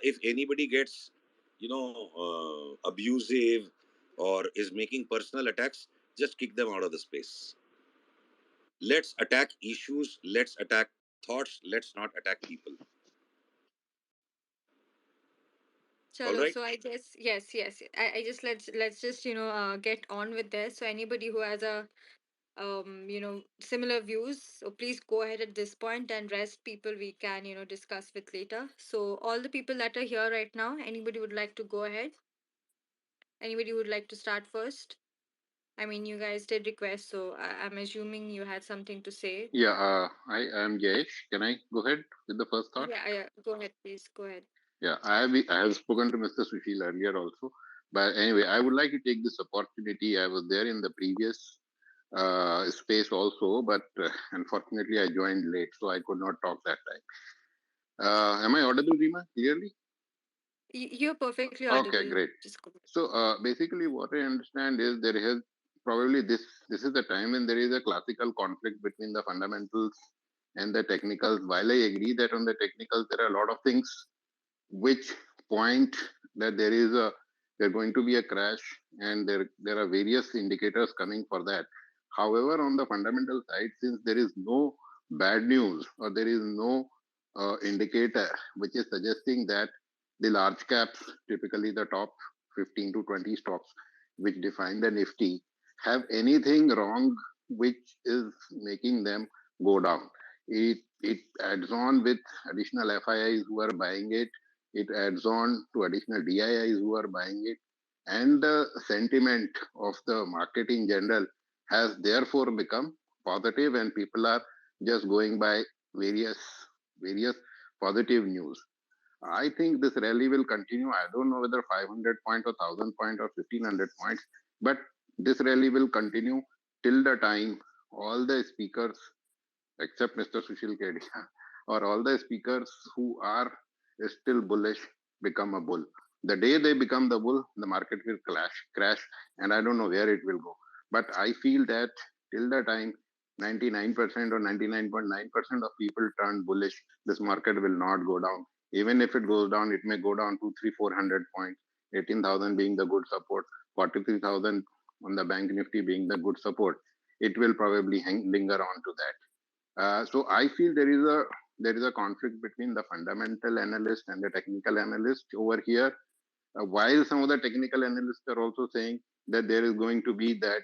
if anybody gets, abusive or is making personal attacks, just kick them out of the space. Let's attack issues. Let's attack thoughts. Let's not attack people. All Chalo, right. so I guess yes. I just let's just get on with this. So anybody who has a similar views, so please go ahead at this point, and rest people we can discuss with later. So all the people that are here right now, anybody would like to go ahead? Anybody would like to start first? I mean, you guys did request, so I'm assuming you had something to say. Yeah, I am Jayesh. Can I go ahead with the first thought? Yeah, go ahead, please. Go ahead. Yeah, I have spoken to Mr. Sushil earlier also. But anyway, I would like to take this opportunity. I was there in the previous space also, but unfortunately I joined late, so I could not talk that time. Am I audible, Rima, clearly? You're perfectly Okay, audible. great. Just go. So basically, what I understand is there has probably this is the time when there is a classical conflict between the fundamentals and the technicals. While I agree that on the technicals there are a lot of things which point that there going to be a crash, and there are various indicators coming for that. However, on the fundamental side, since there is no bad news or there is no indicator which is suggesting that the large caps, typically the top 15 to 20 stocks which define the Nifty, have anything wrong which is making them go down. It adds on with additional FIIs who are buying it. It adds on to additional DIIs who are buying it. And the sentiment of the market in general has therefore become positive, and people are just going by various various positive news. I think this rally will continue. I don't know whether 500 point or 1000 point or 1500 points, but this rally will continue till the time all the speakers except Mr. Sushil Kedia or all the speakers who are still bullish become a bull. The day they become the bull, the market will crash, and I don't know where it will go. But I feel that till the time 99% or 99.9% of people turn bullish, this market will not go down. Even if it goes down, it may go down to 300-400 points, 18,000 being the good support, 43,000 on the bank nifty being the good support. It will probably linger on to that. So I feel there is a conflict between the fundamental analyst and the technical analyst over here. While some of the technical analysts are also saying that there is going to be that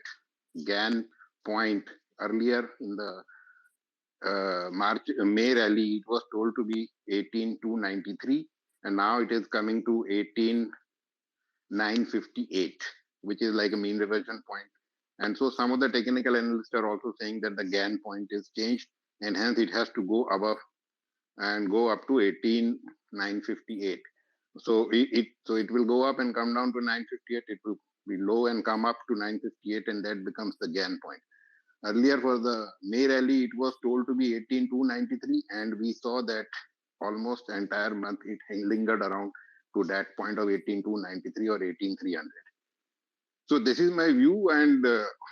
GAN point earlier in the May rally, it was told to be 18,293, and now it is coming to 18,958, which is like a mean reversion point. And so some of the technical analysts are also saying that the GAN point is changed, and hence it has to go above and go up to 18,958. So it will go up and come down to 958. It will be low and come up to 958, and that becomes the GAN point. Earlier for the May rally, it was told to be 18,293, and we saw that almost entire month it lingered around to that point of 18,293 or 18,300. So this is my view, and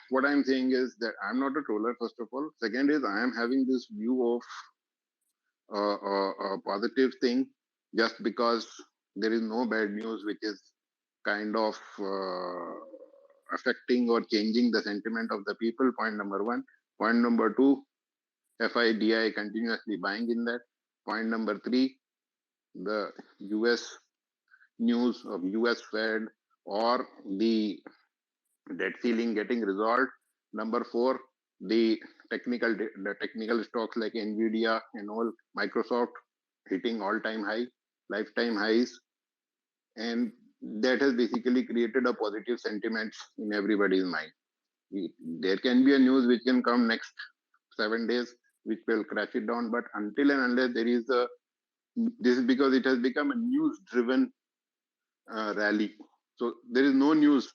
what I'm saying is that I'm not a troller. First of all, second is I am having this view of a positive thing just because there is no bad news which is kind of affecting or changing the sentiment of the people. Point number one. Point number two, FIDI continuously buying in that. Point number three, the US news of US Fed or the debt ceiling getting resolved. Number four, the technical stocks like Nvidia and all, Microsoft hitting all-time high, lifetime highs, and that has basically created a positive sentiment in everybody's mind. There can be a news which can come next 7 days which will crash it down, but until and unless there is a this is because it has become a news driven rally. So there is no news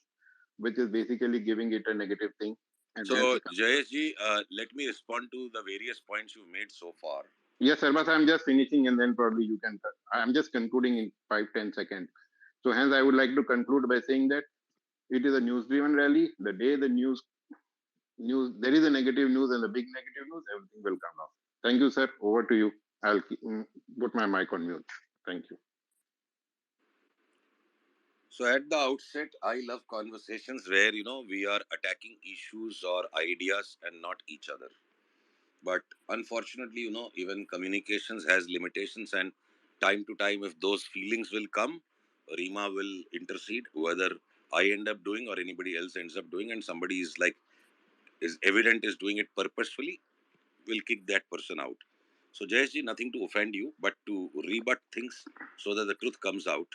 which is basically giving it a negative thing, and hence So, it comes down. Jayesh ji, let me respond to the various points you've made so far. Yes, sir, but I'm just finishing and then probably you can. I'm just concluding in 5-10 seconds. So, hence, I would like to conclude by saying that it is a news driven rally. The day the news there is a negative news and the big negative news, everything will come down. Thank you, sir. Over to you. I'll put my mic on mute. Thank you. So at the outset, I love conversations where we are attacking issues or ideas and not each other. But unfortunately, even communications has limitations, and time to time, if those feelings will come, Rima will intercede, whether I end up doing or anybody else ends up doing, and somebody is like is evident is doing it purposefully, will kick that person out. So Jayeshji, nothing to offend you, but to rebut things so that the truth comes out.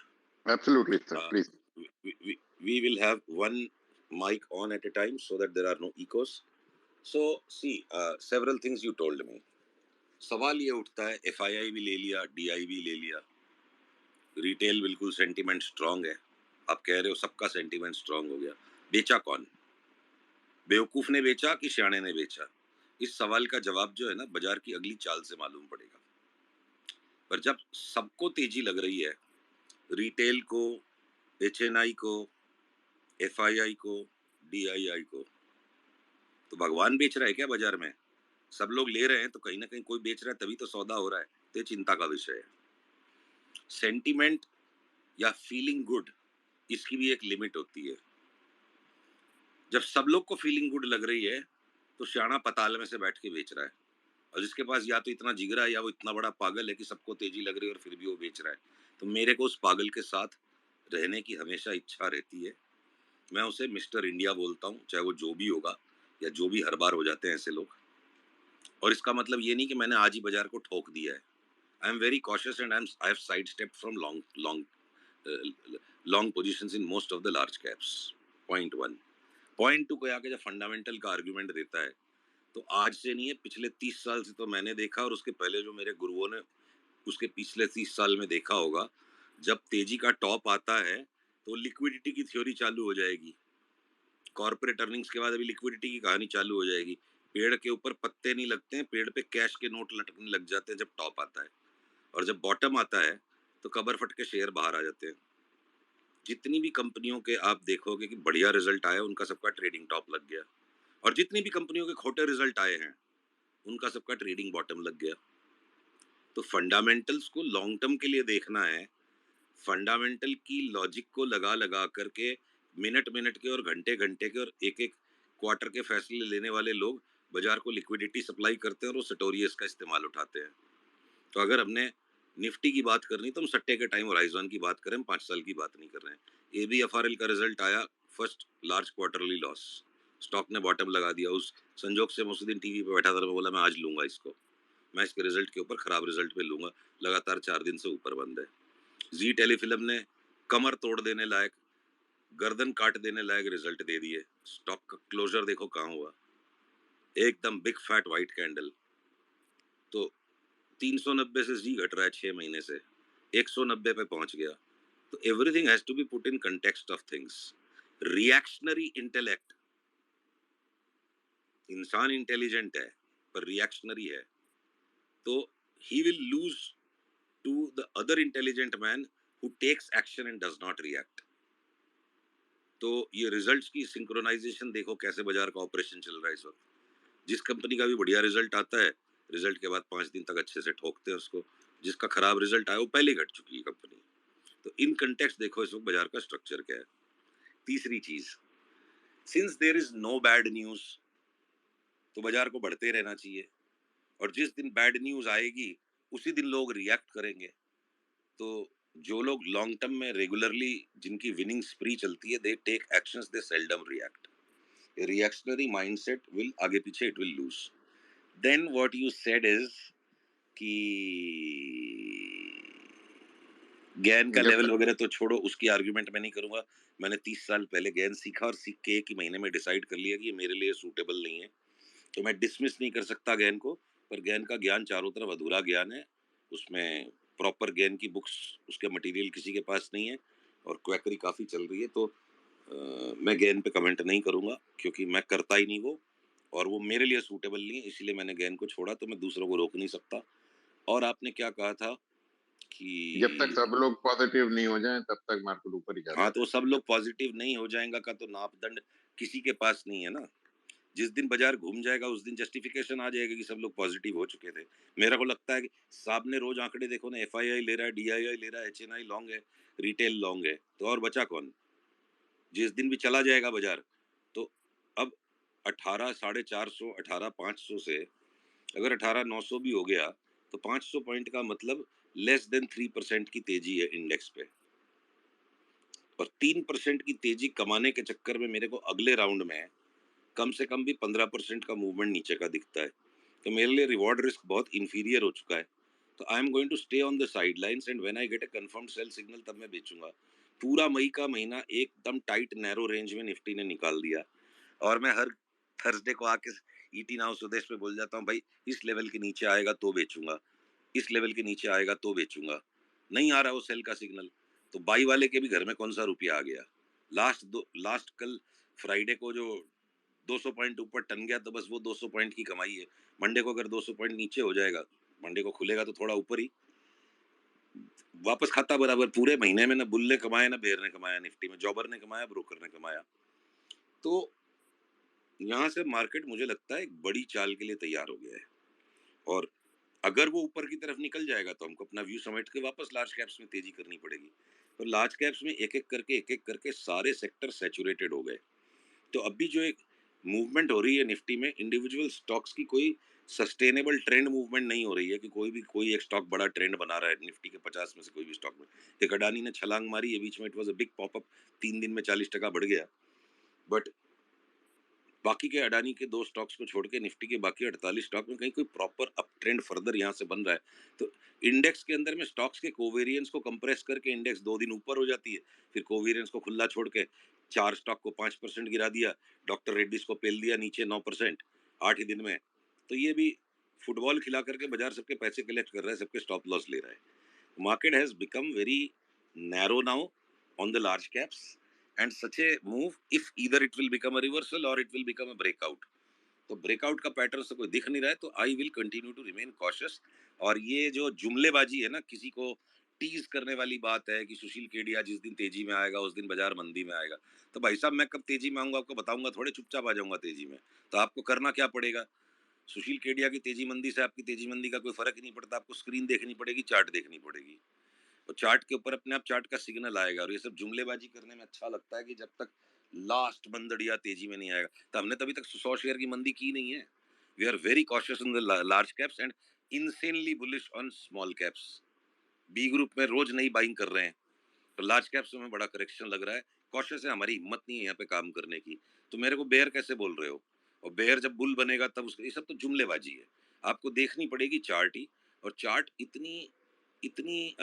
Absolutely, sir. Uh, Please. we will have one mic on at a time so that there are no echoes. So see, several things you told me. सवाल ये उठता है, FII भी ले लिया, DI भी ले लिया, रिटेल बिल्कुल सेंटीमेंट स्ट्रांग है, आप कह रहे हो सबका सेंटीमेंट स्ट्रांग हो गया, बेचा कौन? बेवकूफ ने बेचा कि सियाने ने बेचा? इस सवाल का जवाब जो है ना, बाजार की अगली चाल से मालूम पड़ेगा। पर जब सबको तेजी लग रही है, रिटेल को, HNI को, FII को, DII को, तो भगवान बेच रहा है क्या बाजार में? सब लोग ले रहे हैं तो कहीं ना कहीं कोई बेच रहा है, तभी तो सौदा हो रहा है। तो ये चिंता का विषय है। सेंटीमेंट या फीलिंग गुड, इसकी भी एक लिमिट होती है। जब सब लोग को फीलिंग गुड लग रही है, तो सियाना पताल में से बैठ के बेच रहा है, और जिसके पास या तो इतना जिगरा है या वो इतना बड़ा पागल है कि सबको तेजी लग रही है और फिर भी वो बेच रहा है। तो मेरे को उस पागल के साथ रहने की हमेशा इच्छा रहती है। मैं उसे मिस्टर इंडिया बोलता हूँ, चाहे वो जो भी होगा या जो भी हर बार हो जाते हैं ऐसे लोग। और इसका मतलब ये नहीं कि मैंने आज ही बाजार को ठोक दिया है। I am very cautious and I have side step from long position in most of the large caps. Point one. Point two को आके जब फंडामेंटल का आर्ग्यूमेंट देता है, तो आज से नहीं है, पिछले 30 साल से तो मैंने देखा, और उसके पहले जो मेरे गुरुओं ने उसके पिछले 30 साल में देखा होगा। जब तेजी का टॉप आता है तो लिक्विडिटी की थ्योरी चालू हो जाएगी। कॉर्पोरेट अर्निंग्स के बाद अभी लिक्विडिटी की कहानी चालू हो जाएगी। पेड़ के ऊपर पत्ते नहीं लगते हैं, पेड़ पे कैश के नोट लटकने लग जाते हैं जब टॉप आता है। और जब बॉटम आता है तो कबर फट के शेयर बाहर आ जाते हैं। जितनी भी कंपनियों के आप देखोगे कि बढ़िया रिजल्ट आया, उनका सबका ट्रेडिंग टॉप लग गया, और जितनी भी कंपनियों के खोटे रिजल्ट आए हैं, उनका सबका ट्रेडिंग बॉटम लग गया। तो फंडामेंटल्स को लॉन्ग टर्म के लिए देखना है। फंडामेंटल की लॉजिक को लगा लगा करके मिनट मिनट के और घंटे घंटे के और एक एक क्वार्टर के फैसले लेने वाले लोग बाजार को लिक्विडिटी सप्लाई करते हैं और वो सटोरियस का इस्तेमाल उठाते हैं। तो अगर हमने निफ्टी की बात करनी तो हम सट्टे के टाइम होराइजन की बात करें, हम 5 साल की बात नहीं कर रहे हैं। ABFRL का रिजल्ट आया, first large quarterly loss, stock ने बॉटम लगा दिया। उस संजोग से मैं उस दिन टीवी पे बैठा था, मैं बोला मैं आज लूंगा इसको, मैं इसके रिजल्ट के ऊपर खराब रिजल्ट पे लूंगा। लगातार 4 दिन से ऊपर बंद है। जी टेलीफिल्म ने कमर तोड़ देने लायक, गर्दन काट देने लायक रिजल्ट दे दिए। स्टॉक का क्लोजर देखो कहाँ हुआ, एकदम बिग फैट व्हाइट कैंडल। तो 390 से जी घट रहा है 6 महीने से, 190 पे पहुंच गया। तो everything has to be put in context of things. Reactionary intellect, इंसान इंटेलिजेंट है पर रिएक्शनरी है, तो ही will lose to the other intelligent man who takes action and does not react. तो ये रिजल्ट्स की सिंक्रोनाइजेशन देखो कैसे बाजार का ऑपरेशन चल रहा है इस वक्त। जिस कंपनी का भी बढ़िया रिजल्ट आता है, रिजल्ट के बाद 5 दिन तक अच्छे से ठोकते हैं उसको। जिसका खराब रिजल्ट आया वो पहले ही घट चुकी है कंपनी। तो इन कंटेक्स्ट देखो इस वक्त बाजार का स्ट्रक्चर क्या है। तीसरी चीज, since there is no bad news, तो बाजार को बढ़ते रहना चाहिए, और जिस दिन बैड न्यूज आएगी उसी दिन लोग रिएक्ट करेंगे। तो जो लोग लॉन्ग टर्म में रेगुलरली जिनकी विनिंग स्प्री चलती है, they take actions, they seldom react. Reactionary mindset will आगे पीछे it will lose. Then what you said is कि गैन का जब लेवल तक वगैरह तो छोड़ो, उसकी आर्ग्यूमेंट मैं नहीं करूंगा। मैंने 30 साल पहले गैन सीखा, और सीख के एक ही महीने में डिसाइड कर लिया कि ये मेरे लिए सूटेबल नहीं है। तो मैं डिसमिस नहीं कर सकता गैन को, पर गैन का ज्ञान चारों तरफ अधूरा ज्ञान है। उसमें प्रॉपर गैन की बुक्स, उसके मटेरियल किसी के पास नहीं है, और क्वैकरी काफ़ी चल रही है। तो मैं गैन पे कमेंट नहीं करूंगा, क्योंकि मैं करता ही नहीं वो, और वो मेरे लिए सूटेबल नहीं है, इसलिए मैंने गैन को छोड़ा। तो मैं दूसरों को रोक नहीं सकता। और आपने क्या कहा था जब तक कि सब लोग पॉजिटिव नहीं हो जाएं तब तक मार्केट ऊपर ही हाँ, जाता तो सब रहेगा। लोग पॉजिटिव नहीं हो जाएगा का तो नापदंड किसी के पास नहीं है ना। जिस दिन बाजार घूम जाएगा उस दिन जस्टिफिकेशन आ जाएगा कि सब लोग पॉजिटिव हो चुके थे। मेरा को लगता है कि साहब ने रोज आंकड़े देखो ना, एफआईआई ले रहा है, डीआईआई ले रहा है, एचएनआई लॉन्ग है, रिटेल लॉन्ग है, तो और बचा कौन? जिस दिन भी चला जाएगा बाजार, तो अब 18 450 18 500 से अगर 18 900 भी हो गया तो 500 पॉइंट का मतलब लेस देन 3% की तेजी है इंडेक्स पे, और 3% की तेजी कमाने के चक्कर में मेरे को अगले राउंड में कम से कम भी 15% का मूवमेंट नीचे का दिखता है। तो मेरे लिए रिवॉर्ड रिस्क बहुत इंफीरियर हो चुका है। तो I am going to stay on the sidelines and when I get a confirmed sell signal तब मैं बेचूंगा। पूरा मई का महीना एकदम टाइट नैरो रेंज में निफ्टी ने निकाल दिया, और मैं हर थर्सडे को आके ईटी नाउ स्वदेश पे बोल जाता हूँ, भाई इस लेवल के नीचे आएगा तो बेचूंगा, इस लेवल के नीचे आएगा तो बेचूंगा। नहीं आ रहा वो सेल का सिग्नल, तो बाई वाले के भी घर में कौन सा रुपया आ गया। लास्ट कल फ्राइडे को जो 200 पॉइंट ऊपर टन गया तो बस वो 200 पॉइंट की कमाई है। मंडे को अगर 200 पॉइंट नीचे हो जाएगा, मंडे को खुलेगा तो थोड़ा ऊपर ही वापस खाता बराबर। पूरे महीने में ना बुल ने कमाया ना बेर ने कमाया, निफ्टी में जॉबर ने कमाया, ब्रोकर ने कमाया। तो यहाँ से मार्केट मुझे लगता है एक बड़ी चाल के लिए तैयार हो गया है, और अगर वो ऊपर की तरफ निकल जाएगा तो हमको अपना व्यू समेट के वापस लार्ज कैप्स में तेजी करनी पड़ेगी। तो लार्ज कैप्स में एक एक करके सारे सेक्टर सैचुरेटेड हो गए। तो अभी जो एक मूवमेंट हो रही है निफ्टी में, इंडिविजुअल स्टॉक्स की कोई सस्टेनेबल ट्रेंड मूवमेंट नहीं हो रही है कि कोई एक स्टॉक बड़ा ट्रेंड बना रहा है निफ्टी के 50 में से कोई भी स्टॉक में। एक अडानी ने छलांग मारी है बीच में, it was a big popup, 3 दिन में 40% बढ़ गया, बट बाकी के अडानी के 2 स्टॉक्स को छोड़ के निफ्टी के बाकी 48 स्टॉक में कहीं कोई प्रॉपर अप ट्रेंड फर्दर यहाँ से बन रहा है। तो इंडेक्स के अंदर में स्टॉक्स के कोवेरियंस को कंप्रेस करके इंडेक्स 2 दिन ऊपर हो जाती है, फिर कोवेरियंस को खुला छोड़ के 4 स्टॉक को 5% गिरा दिया, डॉक्टर रेड्डीज को पेल दिया नीचे 9% 8 ही दिन में। तो ये भी फुटबॉल खिला करके बाजार सबके पैसे कलेक्ट कर रहा है, सबके स्टॉप लॉस ले रहा है। Market has become very narrow now on the large caps, and such a move, if either it will become a reversal or it will become a breakout, तो ब्रेकआउट का pattern से कोई दिख नहीं रहा है, तो I will continue to remain cautious. और ये जो जुमलेबाजी है ना, किसी को टीज करने वाली बात है कि सुशील केडिया जिस दिन तेजी में आएगा उस दिन बाजार मंदी में आएगा, तो भाई साहब मैं कब तेजी में आऊंगा आपको बताऊंगा थोड़े, चुपचाप आ जाऊंगा तेजी में। तो आपको करना क्या पड़ेगा, सुशील केडिया की तेजी मंदी से आपकी तेजी मंदी का कोई फर्क ही नहीं पड़ता, आपको स्क्रीन देखनी पड़ेगी, चार्ट देखनी पड़ेगी, और चार्ट के ऊपर अपने आप चार्ट का सिग्नल आएगा। और ये सब जुमलेबाजी करने में अच्छा लगता है कि जब तक लास्ट बंदड़िया तेजी में नहीं आएगा, तो हमने तभी तक 100 शेयर की मंदी की नहीं है। We are very cautious in the large caps and insanely bullish on small caps. B group में रोज नई बाइंग कर रहे हैं, तो लार्ज कैप्स में बड़ा करेक्शन लग रहा है। कॉशियस है, हमारी हिम्मत नहीं है यहाँ पे काम करने की। तो मेरे को बेयर कैसे बोल रहे हो, और बेयर जब बुल बनेगा तब उसका, ये सब तो जुमलेबाजी है। आपको देखनी पड़ेगी चार्ट ही, और चार्ट इतनी इतनी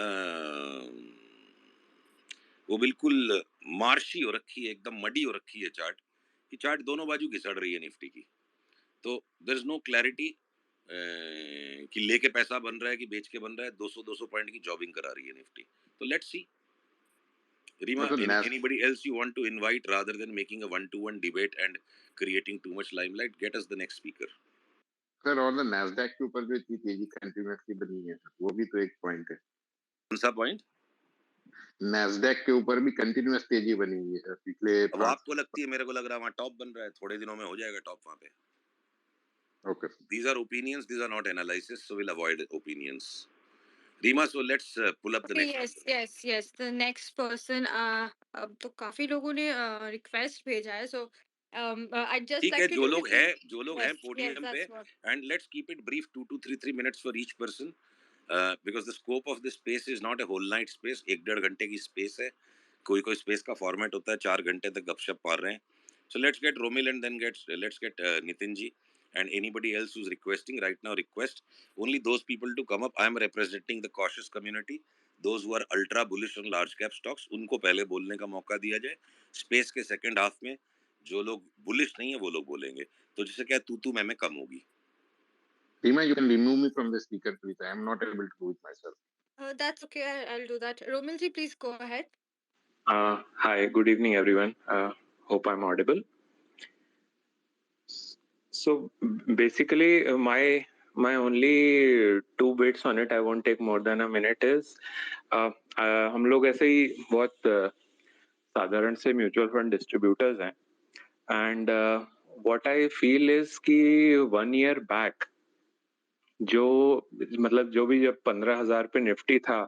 वो बिल्कुल मार्शी हो रखी है, एकदम मडी हो रखी है चार्ट, कि चार्ट दोनों बाजू घिसड़ रही है निफ्टी की। तो देयर इज नो क्लैरिटी कि लेके पैसा बन रहा है कि बेच के बन रहा है। 200 पॉइंट की जॉबिंग करा रही है निफ्टी। तो लेट्स सी। Rima, मतलब anybody else you want to invite rather than making a one-to-one debate and creating too much limelight? Get us the next speaker. Sir, और द नैस्डैक के ऊपर जो इतनी तेजी कंटिन्यूअसली बनी है, वो भी तो एक पॉइंट है। कौन सा पॉइंट? नैस्डैक के ऊपर भी कंटिन्यूअस तेजी बनी हुई है पिछले वो आपको लगती है, मेरे को लग रहा है वहाँ टॉप बन रहा है, थोड़े दिनों में हो जाएगा टॉप वहाँ पे। Okay, These are opinions, these are not analysis, so we'll avoid opinions. Rima, so let's pull up the Okay, next. yes. The next person, अब तो काफी लोगों ने रिक्वेस्ट भेजा है, so I'd just ठीक है, like to do it. जो लोग हैं Yes, पोडियम पे, that's what. and let's keep it brief, 2 to 3 minutes for each person, because the scope of this space is not a whole night space. 1-1.5 घंटे की space है। कोई space का format होता है 4 घंटे तक गपशप मार रहे हैं। So let's get Romil and then let's get Nitin ji and anybody else who's requesting right now. Request only those people to come up. I am representing the cautious community. Those who are ultra bullish on large cap stocks, उनको पहले बोलने का मौका दिया जाए। Space के second half में जो लोग बुलिश नहीं है वो लोग बोलेंगे, तो जिससे क्या तू मैं कम होगी। Rima, you can remove me from the speaker, please. I am not able to do it myself. That's okay. I'll do that. Romilji, please go ahead. Hi, good evening, everyone. Hope I'm audible. So basically, my only 2 bits on it, I won't take more than a minute, is हम लोग ऐसे ही बहुत साधारण से mutual fund distributors हैं, and what I feel is कि 1 year back जो मतलब जो भी जब 15,000 पे निफ्टी था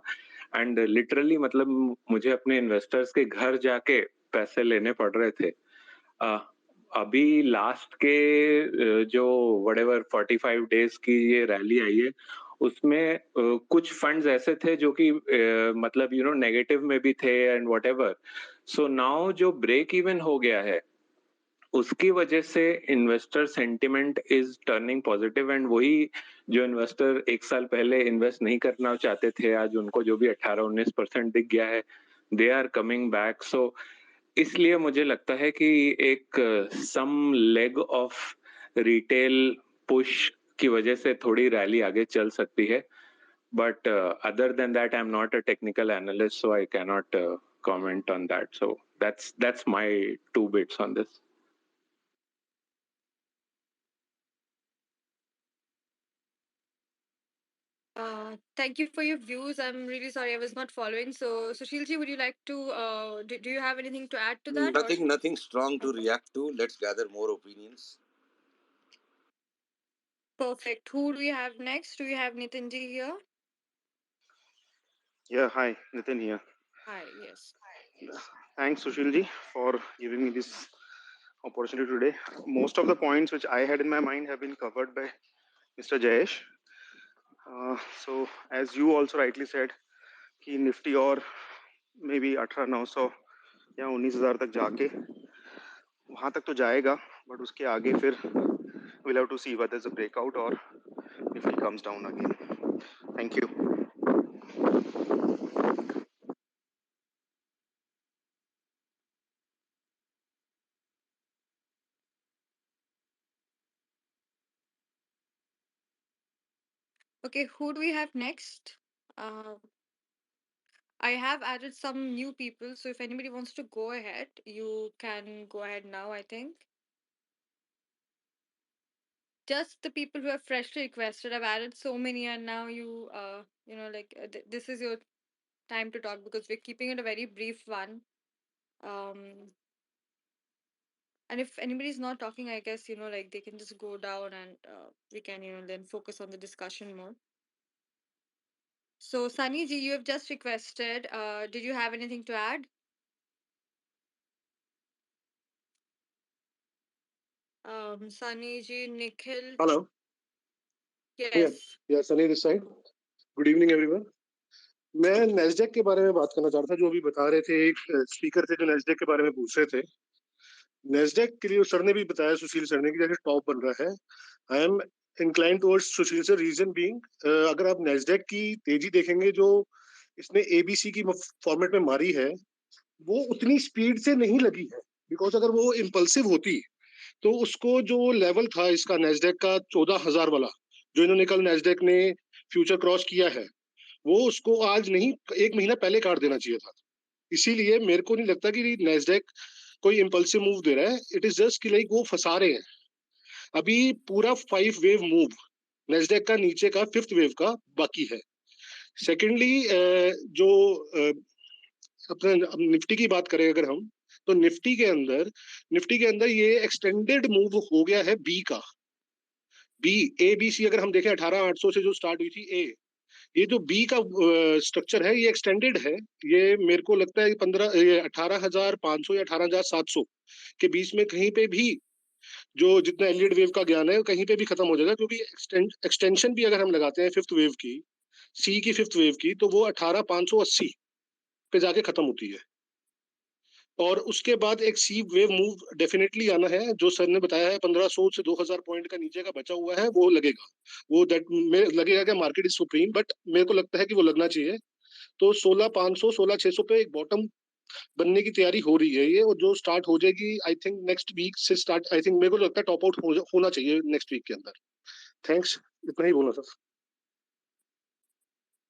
एंड लिटरली मतलब मुझे अपने इन्वेस्टर्स के घर जाके पैसे लेने पड़ रहे थे. अ, अभी लास्ट के जो whatever 45 डेज की ये रैली आई है उसमें कुछ फंड्स ऐसे थे जो कि मतलब नेगेटिव में भी थे एंड व्हाटएवर. सो नाउ जो ब्रेक इवन हो गया है उसकी वजह से investor sentiment is turning positive and वही जो इन्वेस्टर एक साल पहले इन्वेस्ट नहीं करना चाहते थे आज उनको जो भी 18-19% दिख गया है दे आर कमिंग बैक. सो इसलिए मुझे लगता है कि एक सम लेग ऑफ रिटेल पुश की वजह से थोड़ी रैली आगे चल सकती है. But other than that I am not a technical analyst so I can not comment on that. So that's my 2 bits on this. Thank you for your views. I'm really sorry I was not following. So, Sushilji, would you like to, do you have anything to add to that? Nothing strong to react to. Let's gather more opinions. Perfect. Who do we have next? Do we have Nitinji here? Yeah, hi, Nitin here. Hi, yes. Thanks, Sushilji, for giving me this opportunity today. Most of the points which I had in my mind have been covered by Mr. Jayesh. So, as you also rightly said, कि Nifty और may be 18,900 या 19,000 तक जाके वहाँ तक तो जाएगा, but उसके आगे फिर we'll have to see whether there's a breakout or Nifty comes down again. Thank you. Okay, who do we have next? I have added some new people, so if anybody wants to go ahead, you can go ahead now, I think. Just the people who have freshly requested. I've added so many, and now this is your time to talk because we're keeping it a very brief one. And if anybody's not talking, I guess they can just go down, and we can then focus on the discussion more. So, Sunny ji, you have just requested. Did you have anything to add? Sunny ji, Nikhil. Hello. Yes. Sunny this side. Good evening, everyone. मैं Nasdaq के बारे में बात करना चाह रहा था. जो अभी बता रहे थे, एक स्पीकर थे जो नेस्डेक के बारे में पूछ रहे थे. नेस्डेक के लिए सर ने भी बताया, सुशील सर ने, कि जैसे टॉप बन रहा है. I am incline towards Sushil sir. Reason being, अगर आप नेस्डेक की तेजी देखेंगे जो इसने एबीसी की फॉर्मेट में मारी है, वो उतनी स्पीड से नहीं लगी है. बिकॉज अगर वो इम्पल्सिव होती तो उसको जो लेवल था इसका नेस्डेक का 14,000 वाला, जो इन्होंने कल नेस्डेक ने फ्यूचर क्रॉस किया है, वो उसको आज नहीं 1 महीना पहले काट देना चाहिए था. इसीलिए मेरे को नहीं लगता कि नेस्डेक कोई इम्पल्सिव मूव दे रहा है. इट इज जस्ट कि लाइक वो फंसा रहे हैं. अभी पूरा 5 वेव मूव नेस्डेक का नीचे का 5th वेव का बाकी है. सेकेंडली, जो अपने निफ्टी की बात करें अगर हम, तो निफ्टी के अंदर ये एक्सटेंडेड मूव हो गया है बी का. बी ए बी सी अगर हम देखें 18,800 से जो स्टार्ट हुई थी ए, ये जो बी का स्ट्रक्चर है ये एक्सटेंडेड है. ये मेरे को लगता है 18,500 या 18,700 के बीच में कहीं पे भी जो जितना एलियड वेव का ज्ञान है कहीं पे भी खत्म हो जाएगा. क्योंकि एक्सटेंशन भी अगर हम लगाते हैं 5th वेव की, सी की 5th वेव की, तो वो 18,580 पे जाके खत्म होती है. और उसके बाद एक सी वेव मूव डेफिनेटली आना है. जो सर ने बताया है 1,500 से 2,000 पॉइंट का नीचे का बचा हुआ है, वो लगेगा. वो दैट लगेगा कि मार्केट इज सुप्रीम, बट मेरे को लगता है कि वो लगना चाहिए. तो 16,500 16,600 पे एक बॉटम बनने की तैयारी हो रही है ये, और जो स्टार्ट हो जाएगी आई थिंक नेक्स्ट वीक से स्टार्ट. आई थिंक मेरे को लगता है टॉप आउट होना चाहिए नेक्स्ट वीक के अंदर. थैंक्स, इतना ही बोलना sir.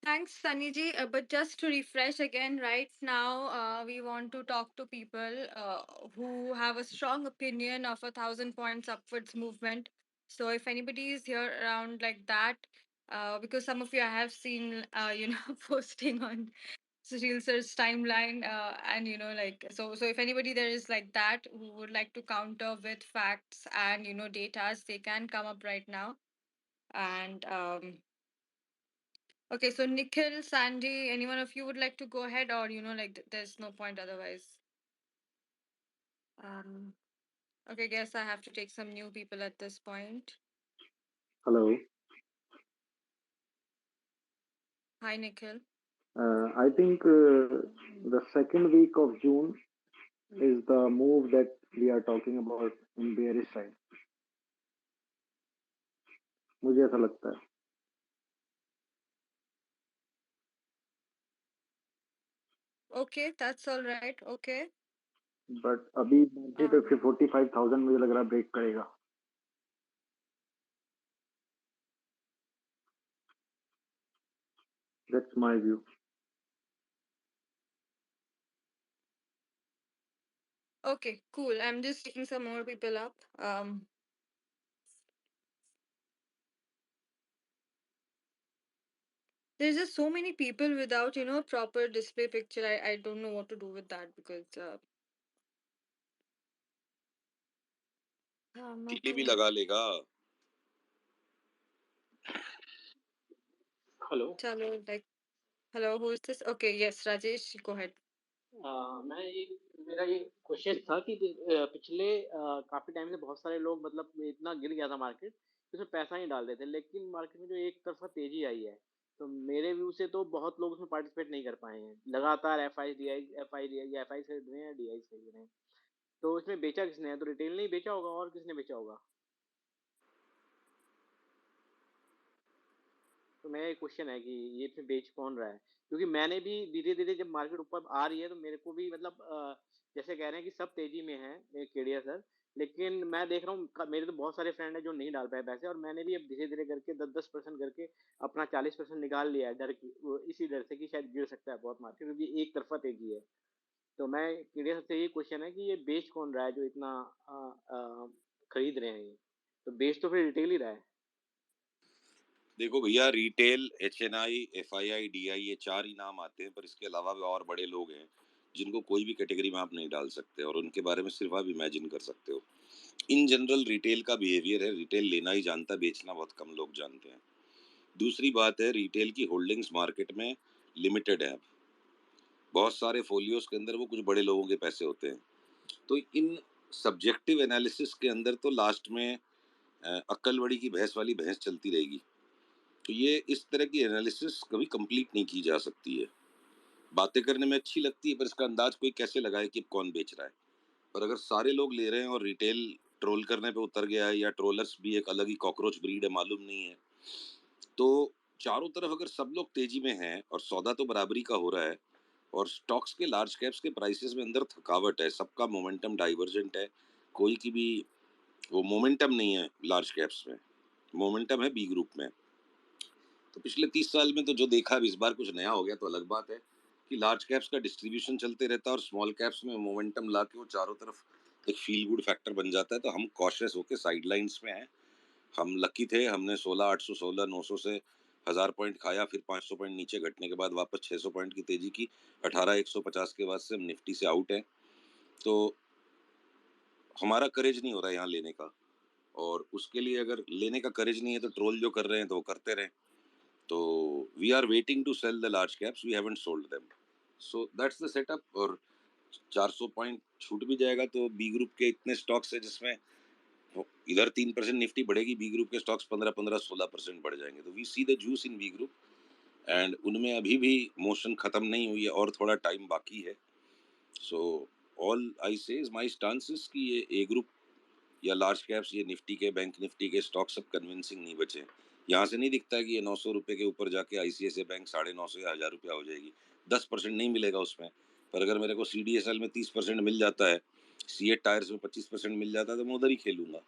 Thanks, Sunny but just to refresh again, right now, we want to talk to people who have a strong opinion of 1,000 points upwards movement. So if anybody is here around like that, because some of you I have seen, posting on Sushil sir's timeline, and like, so if anybody there is like that who would like to counter with facts and datas, they can come up right now. And okay, so Nikhil, Sandy, any one of you would like to go ahead, or like there's no point otherwise. Um, okay, guess I have to take some new people at this point. Hello. Hi, Nikhil. I think the second week of June is the move that we are talking about in bearish side. मुझे ऐसा लगता है. Okay, that's all right. Okay. But अभी market 45,000 मुझे लग रहा break करेगा. That's my view. Okay, cool. I'm just taking some more people up. There's just so many people without, proper display picture. I don't know what to do with that because Tilly भी लगा लेगा. Hello. chalo, like, hello, who is this? Okay, yes, Rajesh, go ahead. मेरा ये question था कि पिछले काफी time से बहुत सारे लोग मतलब इतना गिर गया था मार्केट, उसमें पैसा नहीं डाल रहे थे, लेकिन मार्केट में जो एक तरफा तेजी आई है, तो मेरे व्यू से तो बहुत लोग उसमें पार्टिसिपेट नहीं कर पाए हैं. लगातार एफ आई खरीद रहे हैं, DI खरीद रहे हैं. तो इसमें बेचा किसने है? तो रिटेल ने ही बेचा होगा, और किसने बेचा होगा? तो मेरा ये क्वेश्चन है कि ये इसमें बेच कौन रहा है, क्योंकि मैंने भी धीरे धीरे जब मार्केट ऊपर आ रही है तो मेरे को भी मतलब जैसे कह रहे हैं कि सब तेजी में है केडिया सर, लेकिन मैं देख रहा हूँ मेरे तो बहुत सारे फ्रेंड है जो नहीं डाल पाए पैसे, और मैंने भी अब धीरे धीरे करके 10-10% करके अपना 40% निकाल लिया है, डर की इसी डर से कि शायद गिर सकता है बहुत मार्केट, क्योंकि एक तरफा तेजी है. तो मैं केडिया सर से ये क्वेश्चन है कि ये बेच कौन रहा है जो इतना खरीद रहे हैं ये, तो बेच तो फिर रिटेल ही रहा है. देखो भैया, रिटेल, HNI, FII, DI, ये 4 ही नाम आते हैं, पर इसके अलावा भी और बड़े लोग हैं जिनको कोई भी कैटेगरी में आप नहीं डाल सकते, और उनके बारे में सिर्फ आप इमेजिन कर सकते हो. इन जनरल रिटेल का बिहेवियर है, रिटेल लेना ही जानता है, बेचना बहुत कम लोग जानते हैं. दूसरी बात है, रिटेल की होल्डिंग्स मार्केट में लिमिटेड है. बहुत सारे फोलियोज के अंदर वो कुछ बड़े लोगों के पैसे होते हैं. तो इन सब्जेक्टिव एनालिसिस के अंदर तो लास्ट में अक्कल बड़ी की भैंस वाली भैंस चलती रहेगी. तो ये इस तरह की एनालिसिस कभी कंप्लीट नहीं की जा सकती है. बातें करने में अच्छी लगती है, पर इसका अंदाज कोई कैसे लगाए कि कौन बेच रहा है. और अगर सारे लोग ले रहे हैं और रिटेल ट्रोल करने पे उतर गया है, या ट्रोलर्स भी एक अलग ही कॉकरोच ब्रीड है, मालूम नहीं है, तो चारों तरफ अगर सब लोग तेजी में हैं और सौदा तो बराबरी का हो रहा है, और स्टॉक्स के लार्ज कैप्स के प्राइसेस में अंदर थकावट है, सबका मोमेंटम डाइवर्जेंट है, कोई की भी वो मोमेंटम नहीं है. लार्ज कैप्स में मोमेंटम है बी ग्रुप में. तो पिछले 30 साल में तो जो देखा, अब इस बार कुछ नया हो गया तो अलग बात है कि लार्ज कैप्स का डिस्ट्रीब्यूशन चलते रहता है और स्मॉल कैप्स में मोमेंटम ला के वो चारों तरफ एक फील गुड फैक्टर बन जाता है. तो हम कॉशियस होकर साइडलाइंस में हैं. हम लकी थे, हमने 16,816 900 से 1000 पॉइंट खाया, फिर 500 पॉइंट नीचे घटने के बाद वापस 600 पॉइंट की तेजी की. 18,150 के बाद से हम निफ्टी से आउट हैं. तो हमारा करेज नहीं हो रहा है यहाँ लेने का, और उसके लिए अगर लेने का करेज नहीं है तो ट्रोल जो कर रहे हैं तो वो करते रहें. तो we are waiting to sell the large caps, we haven't sold them. So that's the setup. और 400 पॉइंट छूट भी जाएगा तो बी ग्रुप के इतने स्टॉक्स है जिसमें इधर 3% निफ्टी बढ़ेगी, बी ग्रुप के स्टॉक्स 15-16% बढ़ जाएंगे. तो we see the juice in B group, and उनमें अभी भी मोशन खत्म नहीं हुई है और थोड़ा टाइम बाकी है. सो ऑल आई से इज माय स्टांस कि ये ए ग्रुप या लार्ज कैप्स, ये निफ्टी के, बैंक निफ्टी के स्टॉक सब कन्विंसिंग नहीं बचे. यहाँ से नहीं दिखता है कि ये 900 रुपये के ऊपर जाके ICICI बैंक 950 या 1000 रुपया हो जाएगी. 10% नहीं मिलेगा उसमें, पर अगर मेरे को CDSL में 30% मिल जाता है, सीएट टायर्स में 25% मिल जाता है, तो मैं उधर ही खेलूंगा.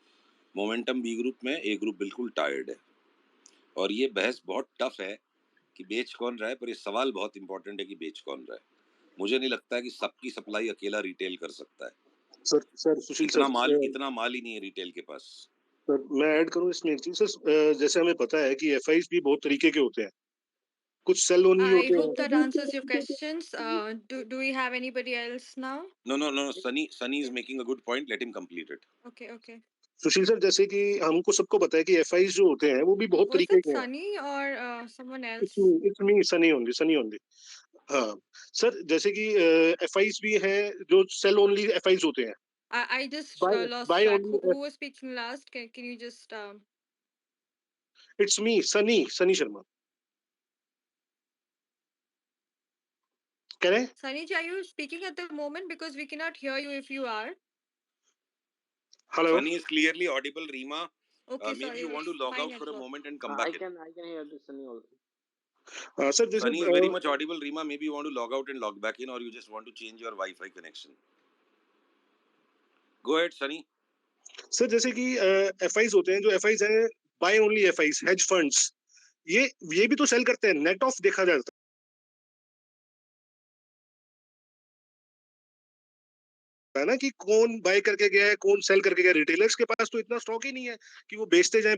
मोमेंटम बी ग्रुप में, ए ग्रुप बिल्कुल टायर्ड है. और ये बहस बहुत टफ है कि बेच कौन रहा है, पर ये सवाल बहुत इंपॉर्टेंट है कि बेच कौन रहा है. मुझे नहीं लगता है कि सबकी सप्लाई अकेला रिटेल कर सकता है. सर सुशील इतना सर, माल ही नहीं है रिटेल के पास. सर मैं ऐड करूं इसमें एक चीज सर. जैसे हमें पता है कि एफआईज भी बहुत तरीके के होते हैं. कुछ सेल ओनली I होते hope that हैं। answers your questions. Do we have anybody else now? No. Sunny is making a good point. Let him complete it. Okay. Sushil sir, जैसे कि हमको सबको पता है कि एफआई जो होते हैं वो भी बहुत Was तरीके it के हैं। Sunny or someone else? It's me, Sunny only. हाँ सर, जैसे कि एफआईज भी हैं जो सेल ओनली एफआईज होते हैं। I just lost by track. Only, Who was speaking last? Can you just it's me, Sunny Sharma. कह रहे हैं? Sunny ji, are you speaking at the moment? Because we cannot hear you if you are. Hello. Sunny is clearly audible. Rima, Okay, maybe sorry. you want to It's log my out for a network. moment and come I back in. can hear this Sunny also. Sir जैसे Sunny is very much audible. Rima, maybe you want to log out and log back in, or you just want to change your Wi-Fi connection. Go ahead, Sunny. Sir जैसे कि FIs होते हैं, जो FIs हैं by only FIs, hedge funds, ये भी तो cell करते हैं। नेट ऑफ देखा जाता है ना कि कौन बाय करके गया है, कौन सेल करके गया। रिटेलर्स के पास तो इतना स्टॉक ही नहीं है कि वो बेचते जाएं।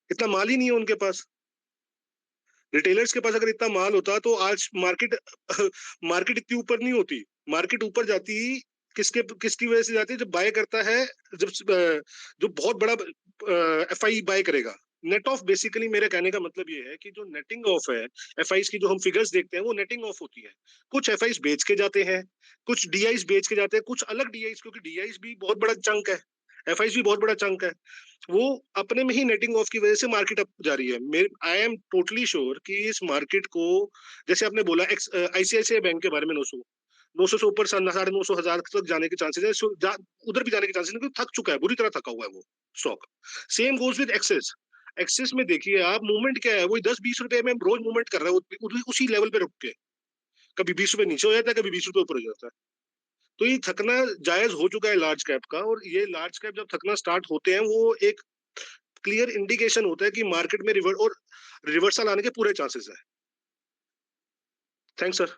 इतना माल ही नहीं है उनके पास। रिटेलर्स के पास अगर इतना माल होता तो आज मार्केट इतनी ऊपर नहीं होती। मार्केट ऊपर जाती किसकी वजह से जाती है? जब बाय करता है, जब जो बहुत बड़ा एफआई बाय करेगा। नेट ऑफ बेसिकली मेरे कहने का मतलब ये है कि जो नेटिंग ऑफ है एफआईज की, जो हम फिगर्स देखते हैं वो नेटिंग ऑफ होती है। कुछ एफआईज बेच के जाते हैं, कुछ डीआईज बेच के जाते हैं, कुछ अलग डीआईज, क्योंकि डीआईज भी बहुत बड़ा चंक है, एफआईज भी बहुत बड़ा चंक है। वो अपने में ही नेटिंग ऑफ की वजह से मार्केट अप जा रही है। आई एम टोटली श्योर कि इस मार्केट को, जैसे आपने बोला आईसीआईसीआई बैंक के बारे में, 900 से ऊपर 950 1000 तक जाने के चांसेस है, उधर भी जाने के चांसेस है, क्योंकि थक चुका है, बुरी तरह थका हुआ है वो stock. Same goes with Axis में देखिए आप, मूवमेंट क्या है, वो 10-20 रुपए में रोज मूवमेंट कर रहा है, उसी लेवल पे रुक के। कभी 20 रुपए नीचे हो जाता है, कभी 20 रुपए ऊपर हो जाता है। तो ये थकना जायज हो चुका है लार्ज कैप का, और ये लार्ज कैप जब थकना स्टार्ट होते हैं, वो एक क्लियर इंडिकेशन होता है कि मार्केट में रिवर्सल आने के पूरे चांसेस है। Thanks sir.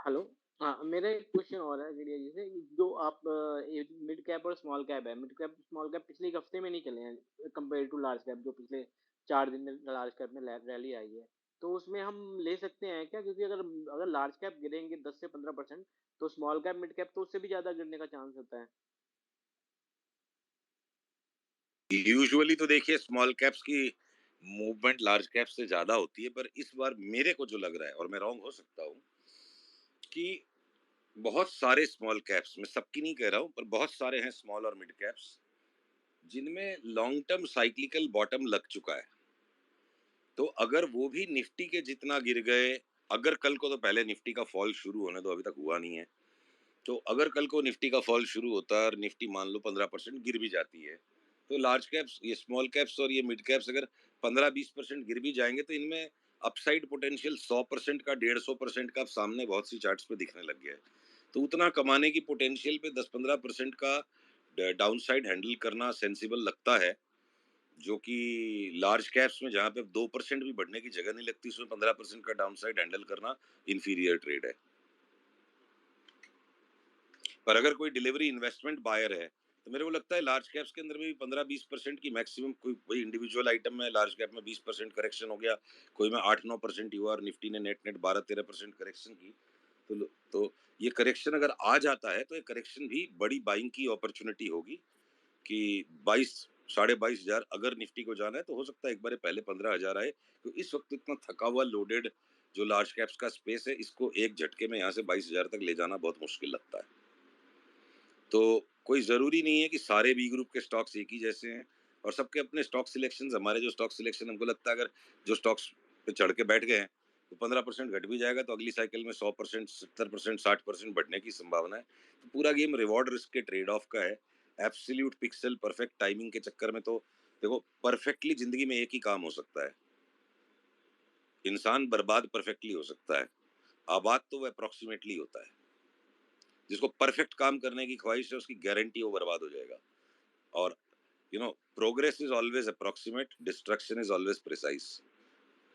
हेलो। हाँ, मेरा एक क्वेश्चन और है गिरिया जी से। जो आप मिड कैप और स्मॉल कैप है, मिड कैप स्मॉल कैप पिछले एक हफ्ते में नहीं चले हैं कंपेयर टू लार्ज कैप, जो पिछले 4 दिन में लार्ज कैप में रैली आई है, तो उसमें हम ले सकते हैं क्या? क्योंकि अगर लार्ज कैप गिरेंगे 10 से 15%, तो स्मॉल कैप मिड कैप तो उससे भी ज्यादा गिरने का चांस होता है। यूजुअली तो देखिए स्मॉल कैप्स की मूवमेंट लार्ज कैप से ज्यादा होती है, पर इस बार मेरे को जो लग रहा है, और मैं रॉन्ग हो सकता हूँ, कि बहुत सारे स्मॉल कैप्स, मैं सबकी नहीं कह रहा हूँ, पर बहुत सारे हैं स्मॉल और मिड कैप्स जिनमें लॉन्ग टर्म साइक्लिकल बॉटम लग चुका है। तो अगर वो भी निफ्टी के जितना गिर गए, अगर कल को, तो पहले निफ्टी का फॉल शुरू होने दो, अभी तक हुआ नहीं है, तो अगर कल को निफ्टी का फॉल शुरू होता है और निफ्टी मान लो 15% गिर भी जाती है, तो लार्ज कैप्स, ये स्मॉल कैप्स और ये मिड कैप्स अगर 15-20% गिर भी जाएंगे, तो इनमें अपसाइड पोटेंशियल 100% का, 150% का सामने बहुत सी चार्ट्स पे दिखने लग गया है। तो उतना कमाने की पोटेंशियल पे 10-15% का डाउनसाइड हैंडल करना सेंसिबल लगता है, जो कि लार्ज कैप्स में जहां पे 2% भी बढ़ने की जगह नहीं लगती, उसमें 15% का डाउनसाइड हैंडल करना इंफीरियर ट्रेड है। पर अगर कोई डिलीवरी इन्वेस्टमेंट बायर है, तो मेरे को लगता है लार्ज कैप्स के अंदर में भी 15-20% की मैक्सिमम, कोई इंडिविजुअल आइटम में लार्ज कैप में 20% करेक्शन हो गया, कोई में 8-9% हुआ, और निफ्टी ने नेट 12-13% करेक्शन की, तो ये करेक्शन अगर आ जाता है, तो ये करेक्शन भी बड़ी बाइंग की अपॉर्चुनिटी होगी कि 22-22,500 अगर निफ्टी को जाना है, तो हो सकता है एक बार पहले 15,000 आए। तो इस वक्त इतना थका हुआ लोडेड जो लार्ज कैप्स का स्पेस है, इसको एक झटके में यहाँ से 22,000 तक ले जाना बहुत मुश्किल लगता है। तो कोई जरूरी नहीं है कि सारे बी ग्रुप के स्टॉक्स एक ही जैसे हैं, और सबके अपने स्टॉक सिलेक्शन, हमारे जो स्टॉक सिलेक्शन, हमको लगता है अगर जो स्टॉक्स पे चढ़ के बैठ गए हैं, तो 15% घट भी जाएगा, तो अगली साइकिल में 100%, 70%, 60% बढ़ने की संभावना है। तो पूरा गेम रिवॉर्ड रिस्क के ट्रेड ऑफ का है। एब्सोल्यूट पिक्सल परफेक्ट टाइमिंग के चक्कर में, तो देखो परफेक्टली जिंदगी में एक ही काम हो सकता है, इंसान बर्बाद परफेक्टली हो सकता है, आबाद तो वह अप्रोक्सीमेटली होता है। जिसको परफेक्ट काम करने की ख्वाहिश है, उसकी गारंटी वो बर्बाद हो जाएगा। और progress is always approximate, destruction is always precise.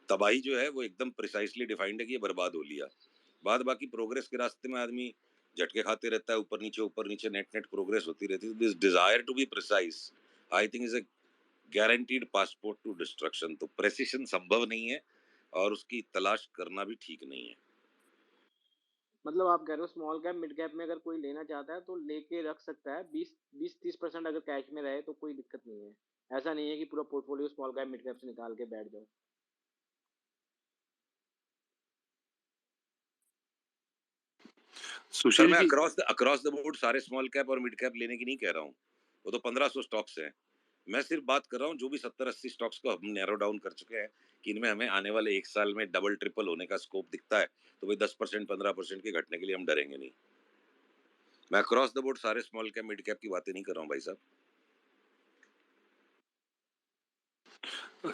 तबाही जो है वो एकदम प्रिसाइसली डिफाइंड है कि ये बर्बाद हो लिया। बाद बाकी प्रोग्रेस के रास्ते में आदमी झटके खाते रहता है, ऊपर नीचे नेट प्रोग्रेस होती रहती है। This desire to be precise, I think, is a guaranteed passport to destruction. तो प्रेसिशन संभव नहीं है और उसकी तलाश करना भी ठीक नहीं है। मतलब आप कह रहे हो स्मॉल कैप मिड कैप में अगर कोई लेना चाहता है तो लेके रख सकता है, 20-30% अगर कैश में रहे तो कोई दिक्कत नहीं है। ऐसा नहीं है कि पूरा portfolio small cap mid cap से निकाल के बैठ जाओ। सर सुशील मैं जी, अक्रॉस द बोर्ड सारे स्मॉल कैप और मिड कैप लेने की नहीं कह रहा हूँ, वो तो 1500 स्टॉक्स हैं। मैं सिर्फ बात कर रहा हूँ जो भी 70-80 स्टॉक्स को हम नैरो डाउन कर चुके हैं कि इनमें हमें आने वाले 1 साल में डबल ट्रिपल होने का स्कोप दिखता है, तो भाई 10% 15% के घटने के लिए हम डरेंगे नहीं। मैं अक्रॉस द बोर्ड सारे स्मॉल कैप मिड कैप की बातें नहीं कर रहा हूँ भाई साहब।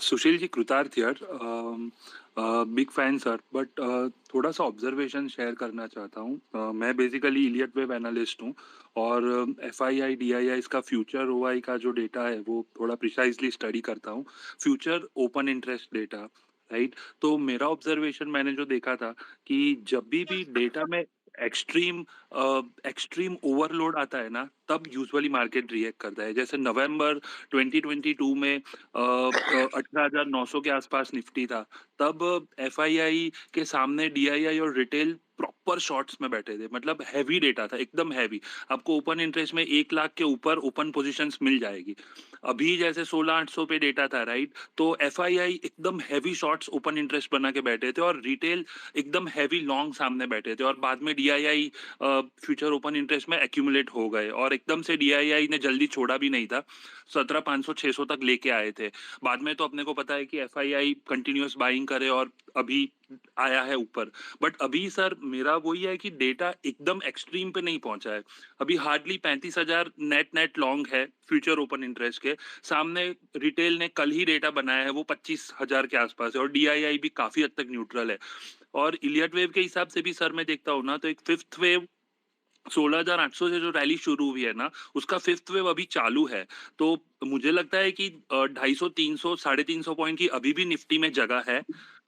सुशील जी, कृतार्थ यार, बिग फैन सर, बट थोड़ा सा ऑब्जर्वेशन शेयर करना चाहता हूँ। मैं बेसिकली इलियट वेब एनालिस्ट हूँ और FII DII इसका फ्यूचर OI का जो डेटा है वो थोड़ा प्रिसाइजली स्टडी करता हूँ, future open interest data, right. तो मेरा ऑब्जर्वेशन मैंने जो देखा था कि जब भी डेटा में एक्सट्रीम ओवरलोड आता है ना, तब यूजुअली मार्केट रिएक्ट करता है। जैसे नवंबर 2022 में 18,900 के आसपास निफ्टी था, तब FII के सामने DII और रिटेल प्रॉपर शॉर्ट्स में बैठे थे, मतलब हैवी डेटा था, एकदम हैवी। आपको ओपन इंटरेस्ट में 1 लाख के ऊपर ओपन पोजीशंस मिल जाएगी। अभी जैसे 16,800 पे डेटा था, राइट, तो FII एकदम हैवी शॉर्ट्स ओपन इंटरेस्ट बना के बैठे थे और रिटेल एकदम हैवी लॉन्ग सामने बैठे थे, और बाद में DII फ्यूचर ओपन इंटरेस्ट में एक्यूमुलेट हो गए और एकदम से DII ने जल्दी छोड़ा भी नहीं था, 17,500-600 तक लेके आए थे। बाद में तो अपने को पता है कि FII कंटिन्यूअस बाइंग करे और अभी आया है ऊपर। बट अभी सर मेरा वही है कि डेटा एकदम एक्सट्रीम पे नहीं पहुंचा है। अभी हार्डली 35,000 नेट लॉन्ग है फ्यूचर ओपन इंटरेस्ट के सामने। रिटेल ने कल ही डेटा बनाया है, वो 25,000 के आसपास है और DII भी काफी हद तक न्यूट्रल है। और इलियट वेव के हिसाब से भी सर मैं देखता हूँ ना, तो एक फिफ्थ वेव 16,800 से जो रैली शुरू हुई है ना, उसका फिफ्थ वेव अभी चालू है। तो मुझे लगता है कि 250, 300, 350 पॉइंट की अभी भी निफ्टी में जगह है,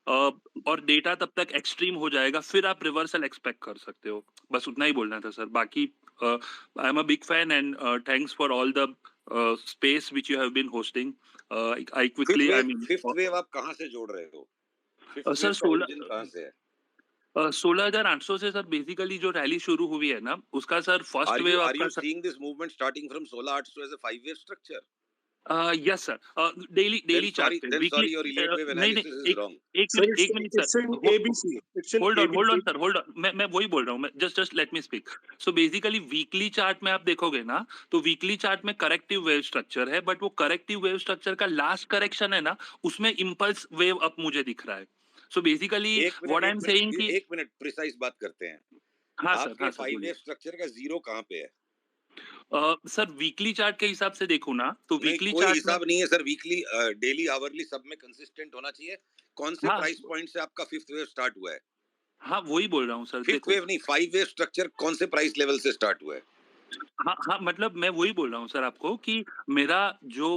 और डेटा तब तक एक्सट्रीम हो जाएगा, फिर आप रिवर्सल एक्सपेक्ट कर सकते हो। बस उतना ही बोलना था सर। बाकी I am a big fan and thanks for all the space which you have been hosting. I quickly I mean fifth wave आप कहां से जोड़ रहे हो? फिफ्थ सर वेव का ओरिजिन कहां से है? 16,800 से सर बेसिकली जो रैली शुरू हुई है ना, उसका सर फर्स्ट वेव Are आपका you seeing this movement starting from 16,800 as a 5-wave structure? Yes sir, daily chart पे Then weekly sorry, your Elliott wave नहीं analysis is नहीं, wrong. Sir, एक minute it's sir, an ABC. It's an hold on ABC. Sir, hold on, मैं वही बोल रहा हूँ। मैं just let me speak. So basically weekly chart में आप देखोगे ना, तो वीकली चार्ट में करेक्टिव वेव स्ट्रक्चर है, बट वो करेक्टिव वेव स्ट्रक्चर का लास्ट करेक्शन है ना, उसमें इम्पल्स वेव अप मुझे दिख रहा है। So basically what I am saying कि एक मिनट प्रिसाइज बात करते हैं। हाँ आपके सर 5 बोलिए। वेव स्ट्रक्चर का जीरो कहां पे है? सर वीकली चार्ट के हिसाब से देखो ना, तो नहीं, वीकली कोई चार्ट में हिसाब नहीं है सर। वीकली, डेली, आवरली सब में कंसिस्टेंट होना चाहिए। कौन से हाँ प्राइस पॉइंट से आपका फिफ्थ वेव स्टार्ट हुआ है? हाँ वही बोल रहा हूँ सर। फिफ्थ देखो वेव नहीं, 5 वेव स्ट्रक्चर कौन से प्राइस लेवल से स्टार्ट हुआ है? हाँ, मतलब मैं वही बोल रहा हूँ सर आपको कि मेरा जो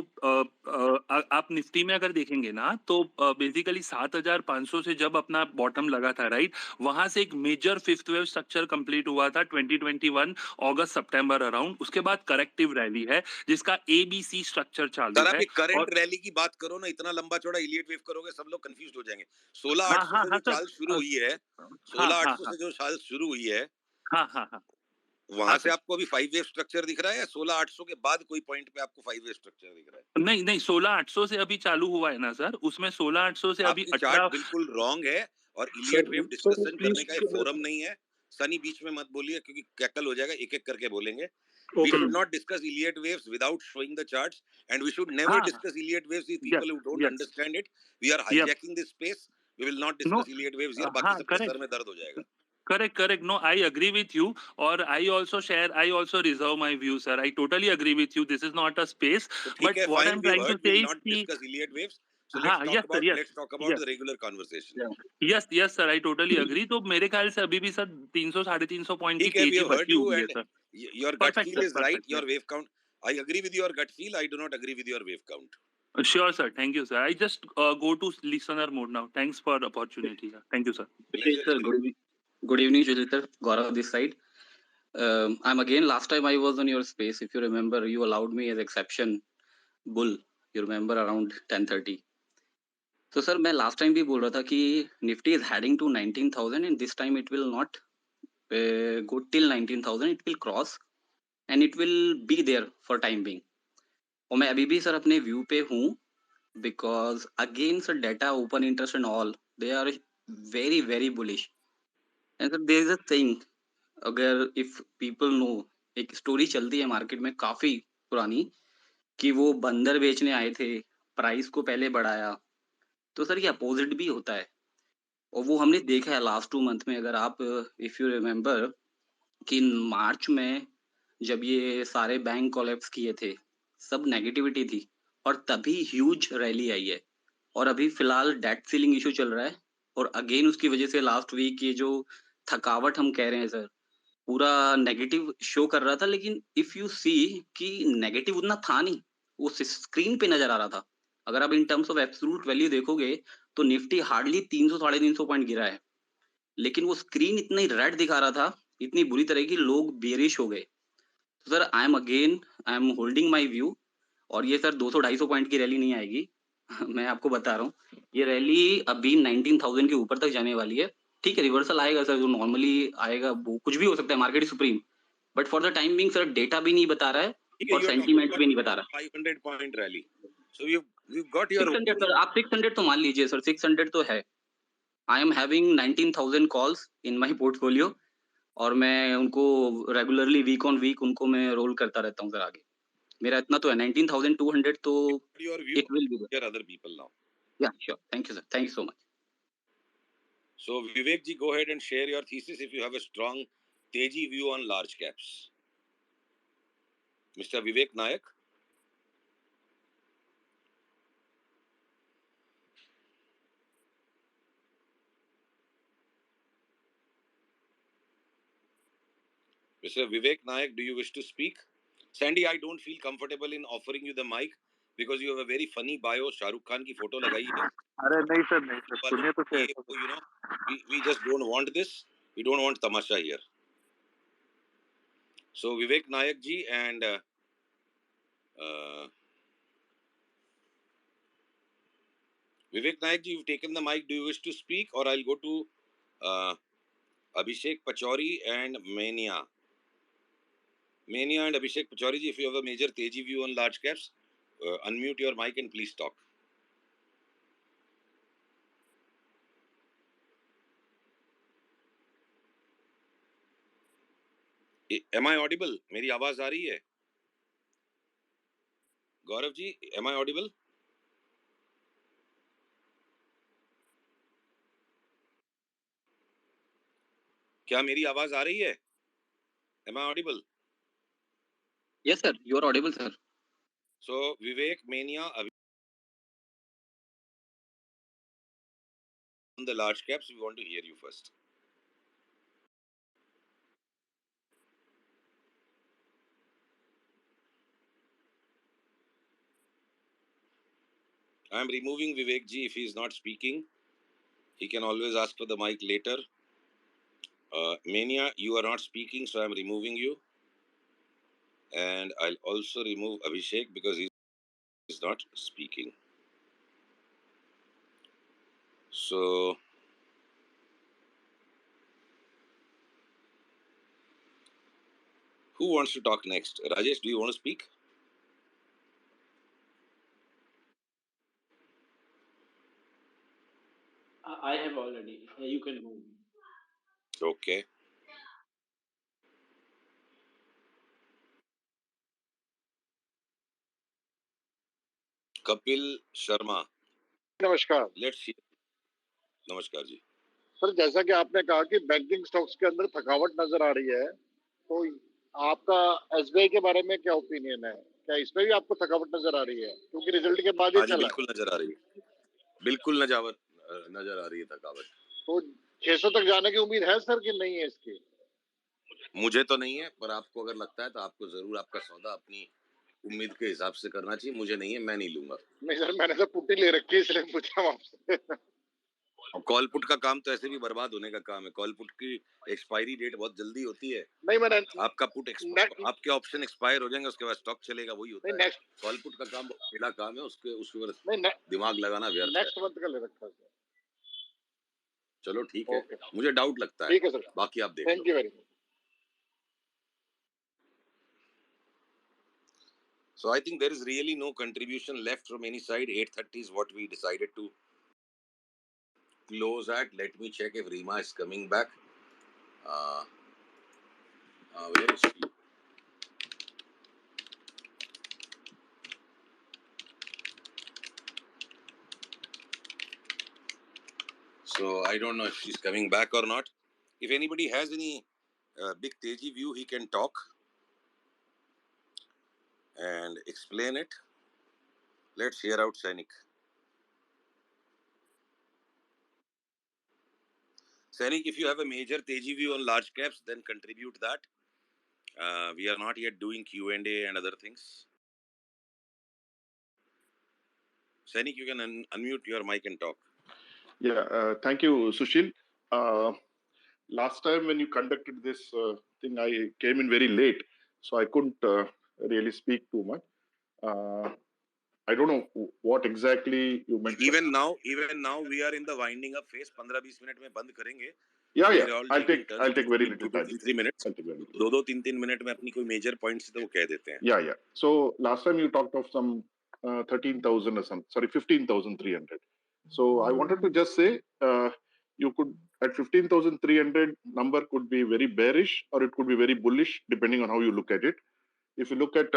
आप निफ्टी में अगर देखेंगे ना, तो बेसिकली 7,500 से जब अपना बॉटम लगा था, राइट, वहां से एक major fifth wave structure complete हुआ था 2021 अगस्त सितंबर अराउंड। उसके बाद करेक्टिव रैली है जिसका ABC स्ट्रक्चर चालू सर आप है। ये करंट और रैली की बात करो ना, इतना लंबा चौड़ा इलियट वेव करोगे सब लोग कंफ्यूज हो जाएंगे। हाँ 16,800 हाँ से हाँ जो सर, चाल शुरू हुई है, हाँ हाँ 16,800 हाँ से जो चाल शुरू हुई है, हाँ हाँ हाँ वहां हाँ से सर। आपको अभी 5 वेव स्ट्रक्चर दिख रहा है या 16,800 के बाद कोई पॉइंट पे आपको 5 वेव स्ट्रक्चर दिख रहा है? नहीं नहीं, 16,800 से अभी चालू हुआ है ना सर, उसमें 16,800 से अभी आपकी चार्ट 18। बिल्कुल रॉन्ग है और Sir, Elliot wave sir, discussion please. करने का एक फोरम नहीं है। सनी बीच में मत बोलिए क्योंकि कैकल हो जाएगा, एक एक करके बोलेंगे। We Okay. should not discuss Elliott waves without showing the charts, and we should never हाँ discuss Elliott waves with yes people who don't yes understand it. We are yep hijacking this space. We will not no discuss Elliott waves here. बाकी हाँ सबके sir correct में दर्द हो जाएगा। Correct no, I agree with you, और I also reserve my view sir. I totally agree with you, this is not a space, तो ठीक बट है, what I fine. Am We've trying to heard. We say will is not कि discuss Elliott waves. So हाँ yes sir, let's talk about the regular conversation. Yes sir, I totally agree. तो मेरे ख्याल से अभी भी sir 300 350 point की ठीक है, we तेजी have heard बची you हुई है and sir. your gut perfect feel sir, is right. Perfect, Your wave count. I agree with your gut feel. I do not agree with your wave count. Sure sir, thank you sir. I just go to listener mode now. Thanks for opportunity, thank you sir. Sushil sir, good evening, Sushil sir. Gaurav this side. I'm again. Last time I was on your space, if you remember, you allowed me as exception bull you remember around 10:30. तो sir मैं last time भी बोल रहा था कि Nifty is heading to 19,000 and this time it will not go till 19,000. it will cross and it will be there for time being. और मैं अभी भी सर अपने व्यू पे हूँ because again sir data open interest and all they are very very bullish. and sir there is a thing, अगर if people know, एक story चलती है मार्केट में काफी पुरानी कि वो बंदर बेचने आए थे, प्राइस को पहले बढ़ाया. तो सर ये अपोजिट भी होता है और वो हमने देखा है लास्ट 2 मंथ में. अगर आप इफ यू रिमेम्बर कि मार्च में जब ये सारे बैंक कोलैप्स किए थे, सब नेगेटिविटी थी और तभी ह्यूज रैली आई है. और अभी फिलहाल डेट सीलिंग इशू चल रहा है और अगेन उसकी वजह से लास्ट वीक ये जो थकावट हम कह रहे हैं सर, पूरा नेगेटिव शो कर रहा था. लेकिन इफ यू सी कि नेगेटिव उतना था नहीं, वो स्क्रीन पे नजर आ रहा था. अगर आप in terms of absolute value देखोगे तो निफ्टी हार्डली 300 350 पॉइंट गिरा है, लेकिन वो स्क्रीन इतनी रेड दिखा रहा था, इतनी बुरी तरह की, लोग बेरिश हो गए. तो sir I am holding my view. और ये सर 200-250 पॉइंट की रैली नहीं आएगी. मैं आपको बता रहा हूँ ये रैली अभी 19,000 के ऊपर तक जाने वाली है. ठीक है, रिवर्सल आएगा सर, जो नॉर्मली आएगा, वो कुछ भी हो सकता है, market is supreme. But for the time being sir data भी नहीं बता रहा है ठीक है, और you are talking sentiment about भी नहीं बता रहा. 500 point rally. So you've got your 600 sir, आप 600 तो मान लीजिए सर, 600 तो है. I am having 19,000 calls in my portfolio और मैं उनको रेगुलरली वीक ऑन वीक उनको मैं रोल करता रहता हूँ सर. आगे मेरा इतना तो है 19,200, तो your view. It will be. Here other people now. या sure, thank you sir, thank you so much. So Vivek ji, go ahead and share your thesis if you have a strong teji view on large caps. Mr. Vivek Nayak. Mr. Vivek Nayak, do you wish to speak? Sandy, I don't feel comfortable in offering you the mic because you have a very funny bio. Shahrukh Khan की photo लगाई है. अरे नहीं sir, सुनिए तो सही. You know, we just don't want this. We don't want tamasha here. So Vivek Nayak ji and Vivek Nayak ji, you've taken the mic. Do you wish to speak, or I'll go to Abhishek Pachauri and Mania? Mania and Abhishek Pachauri ji, if you have a major teji view on large caps, unmute your mic and please talk. Am I audible? मेरी आवाज आ रही है? Gaurav ji, am I audible? क्या मेरी आवाज आ रही है? Am I audible? Yes sir, you are audible sir. So Vivek, Mania, on the large caps, we want to hear you first. I am removing Vivek ji if he is not speaking. He can always ask for the mic later. Mania, you are not speaking, so I am removing you. And I'll also remove Abhishek because he is not speaking. So who wants to talk next? Rajesh, do you want to speak? I have already. You can move. Okay. Kapil Sharma. नमस्कार. Let's hear. नमस्कार जी. Sir, जैसा कि आपने कहा कि banking stocks के अंदर थकावट नजर आ रही है, तो आपका एसबीआई के बारे में क्या ओपिनियन है? क्या इसमें भी आपको थकावट नजर आ रही है? क्योंकि रिजल्ट के बाद ही हाँ जी, चला बिल्कुल नजर आ रही है. बिल्कुल नजर आ रही है थकावट. तो 600 तक जाने की उम्मीद है सर कि नहीं है इसकी? मुझे तो नहीं है, पर आपको अगर लगता है तो आपको जरूर आपका सौदा अपनी उम्मीद के हिसाब से करना चाहिए. मुझे नहीं है, मैं नहीं लूंगा. नहीं सर, मैंने तो पुट्टी ले रखी है, इसलिए पूछा आपसे. कॉल पुट का काम तो ऐसे भी बर्बाद होने का काम है। कॉल पुट की एक्सपायरी डेट बहुत जल्दी होती है। नहीं मैंने आपका पुट आपके ऑप्शन एक्सपायर हो जाएंगे, उसके बाद स्टॉक चलेगा, वही होता है। कॉल पुट का काम बड़ा काम है, उसके ऊपर दिमाग लगाना व्यर्थ है। नेक्स्ट मंथ का ले रखा है। चलो ठीक है, मुझे डाउट लगता है। ठीक है सर, बाकी आप देख thank you very much. So I think there is really no contribution left from any side. 8:30 is what we decided to close at. Let me check if Rima is coming back. Where is she? So I don't know if she's coming back or not. If anybody has any big Teji view, he can talk and explain it. Let's hear out Sainik. Sainik, if you have a major Teji view on large caps, then contribute that. We are not yet doing Q&A and other things. Sainik, you can unmute your mic and talk. Yeah, thank you, Sushil. Last time when you conducted this thing, I came in very late, so I couldn't really speak too much. I don't know what exactly you meant. Even now, we are in the winding up phase. 15-20 minute में बंद करेंगे. Yeah. I'll take very little time. 2-3 minutes. 2-3 minute में अपनी कोई major points तो वो कह देते हैं. Yeah. So last time you talked of some 13,000 or some, sorry, 15,300. So I wanted to just say, you could at 15,300 number could be very bearish or it could be very bullish depending on how you look at it. If you look at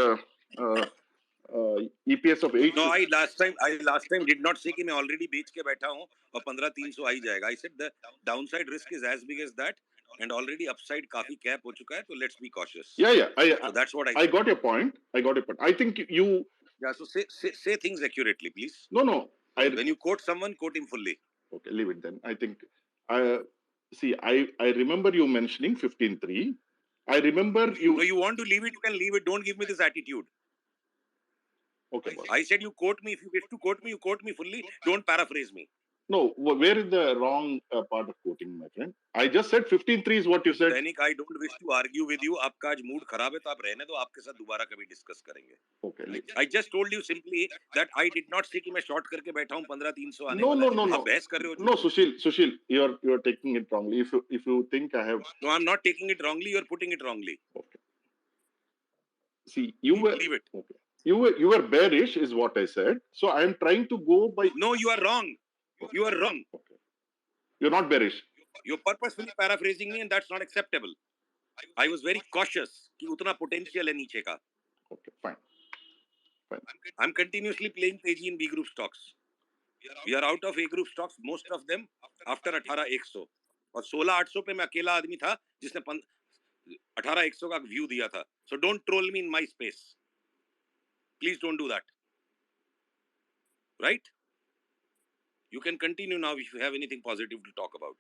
EPS of 8. No, I last time did not say कि मैं already बेच के बैठा हूँ और 15,300 आ ही जाएगा. I said the downside risk is as big as that and already upside काफी cap हो चुका है, तो let's be cautious. Yeah. So that's what I got your point. I think you. Yeah. So say things accurately, please. No. When you quote someone, quote him fully. Okay, leave it then. I think I remember you mentioning 15.3. I remember you. No, you want to leave it, you can leave it. Don't give me this attitude. Okay. I said you quote me. If you wish to quote me, you quote me fully. Don't paraphrase me. No, where is the wrong part of quoting, my friend? I just said 15.3 is what you said. Sainik, I don't wish to argue with you. आपका आज mood खराब है तो आप रहने दो, आपके साथ दोबारा कभी discuss करेंगे. Okay. I just told you simply that I did not say कि मैं short करके बैठा हूँ 15,300 आने वाला है. No. आप बहस कर रहे हो. No, Sushil, you are taking it wrongly. If you think I have. No, I'm not taking it wrongly. You're putting it wrongly. Okay. See, you were. Leave it. Okay. You were bearish, is what I said. So I am trying to go by. No, you are wrong. You are wrong. Okay. You're not bearish. You're purposefully paraphrasing me, and that's not acceptable. I was very cautious कि उतना potential है नीचे का. Okay, fine. I'm continuously playing Teji in B group stocks. We are out of A group stocks, most of them after 18,100. और 16,800 पे मैं अकेला आदमी था जिसने 18,100 का व्यू दिया था. So don't troll me in my space. Please don't do that. Right? You can continue now if you have anything positive to talk about.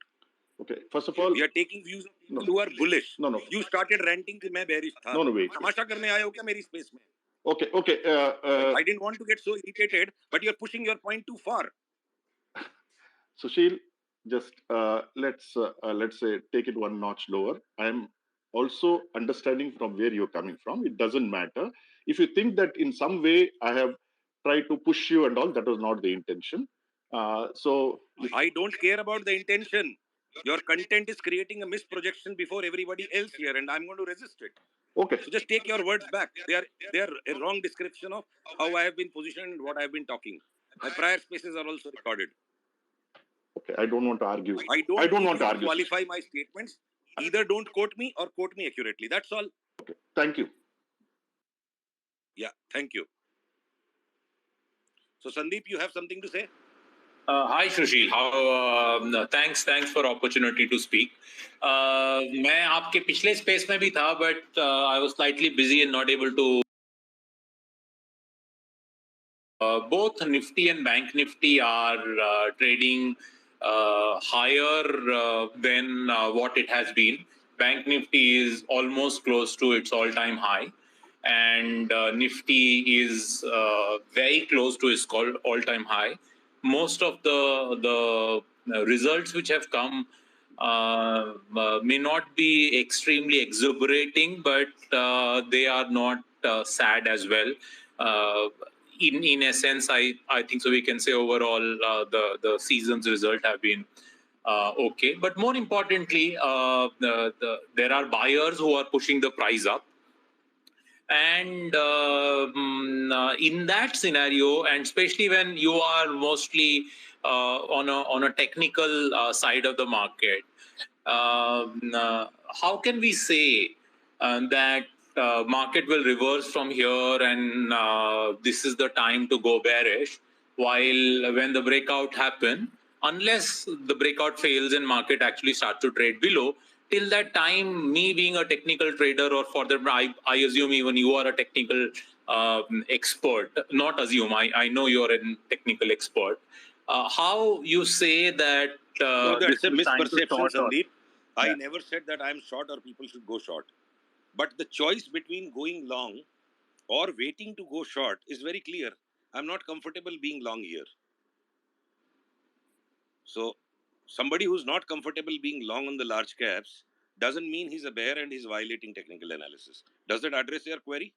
Okay. First of all, we are taking views of people who are bullish. No. You started ranting कि मैं bearish था. No, wait. तमाशा करने आए हो क्या मेरी space में? Okay. I didn't want to get so irritated, but you're pushing your point too far. Sushil, just let's say take it one notch lower. I am also understanding from where you're coming from. It doesn't matter. If you think that in some way I have tried to push you and all, that was not the intention. So I don't care about the intention. Your content is creating a misprojection before everybody else here, and I'm going to resist it. Okay. So just take your words back. They are a wrong description of how I have been positioned and what I have been talking. My prior spaces are also recorded. Okay, I don't want to argue. I don't want to argue. Qualify my statements. Either don't quote me or quote me accurately. That's all. Okay. Thank you. Yeah, thank you. So Sandeep, you have something to say? Hi Sushil, thanks for opportunity to speak. मैं आपके पिछले space में भी था, but I was slightly busy and not able to. Both Nifty and Bank Nifty are trading higher than what it has been. Bank Nifty is almost close to its all-time high, and Nifty is very close to its all-time high. Most of the results which have come may not be extremely exuberating, but they are not sad as well. In essence, I think so we can say overall the season's result have been okay. But more importantly, there are buyers who are pushing the price up. And in that scenario, and especially when you are mostly on a technical side of the market, how can we say that market will reverse from here and this is the time to go bearish, while when the breakout happen, unless the breakout fails and market actually starts to trade below, till that time, me being a technical trader, or for the I assume even you are a technical expert, not assume, I know you're a technical expert. How you say that no, that's a misperception, Sandeep. I Yeah. never said that I'm short or people should go short. But the choice between going long or waiting to go short is very clear. I'm not comfortable being long here. So somebody who's not comfortable being long on the large caps doesn't mean he's a bear and he's violating technical analysis. Does that address your query?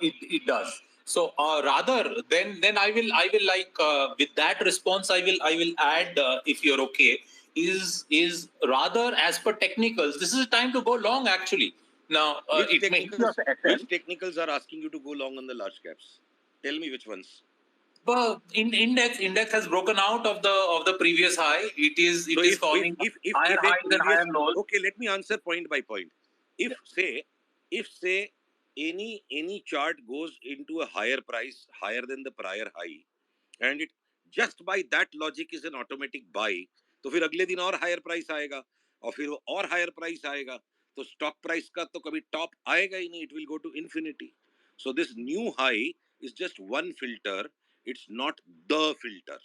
It does. So rather then I will like with that response I will add if you're okay, is rather as per technicals this is a time to go long actually. Now Which it may which technicals are asking you to go long on the large caps? Tell me which ones. But index has broken out of the previous high. It is forming higher highs and higher lows. Okay, let me answer point by point. If say any chart goes into a higher price higher than the prior high, and it just by that logic is an automatic buy, तो फिर अगले दिन और higher price आएगा और फिर वो और higher price आएगा, तो stock price का तो कभी top आएगा ही नहीं, it will go to infinity. So this new high is just one filter, it's not the filter.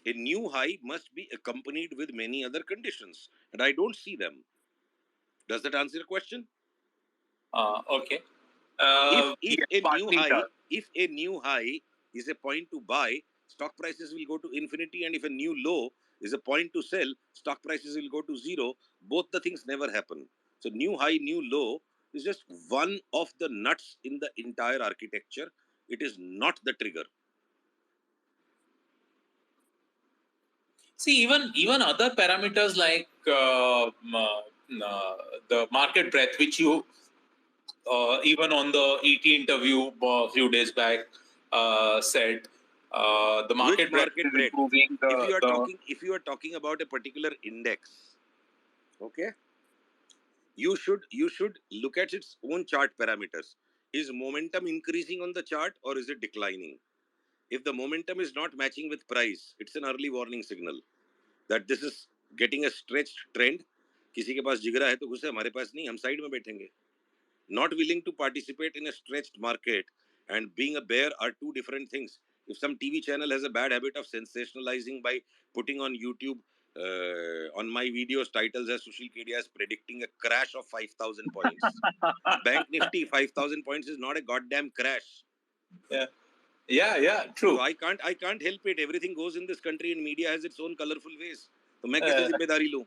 A new high must be accompanied with many other conditions, and I don't see them. Does that answer your question? Okay. If a new high is a point to buy, stock prices will go to infinity, and if a new low is a point to sell, stock prices will go to zero. Both the things never happen. So new high, new low is just one of the nuts in the entire architecture. It is not the trigger. See, even other parameters like the market breadth, which you even on the ET interview a few days back said the market breadth is improving. If you are talking about a particular index, okay, you should look at its own chart parameters. Is momentum increasing on the chart or is it declining? If the momentum is not matching with price, it's an early warning signal that this is getting a stretched trend. किसी के पास जिगरा है तो घुसे, हमारे पास नहीं, हम side में बैठेंगे. Not willing to participate in a stretched market and being a bear are two different things. If some TV channel has a bad habit of sensationalizing by putting on YouTube on my videos titles as Sushil Kedia is predicting a crash of 5,000 points. Bank Nifty 5,000 points is not a goddamn crash. Yeah, true. So I can't help it. Everything goes in this country and media has its own colorful ways. तो मैं कैसे जिम्मेदारी लूं?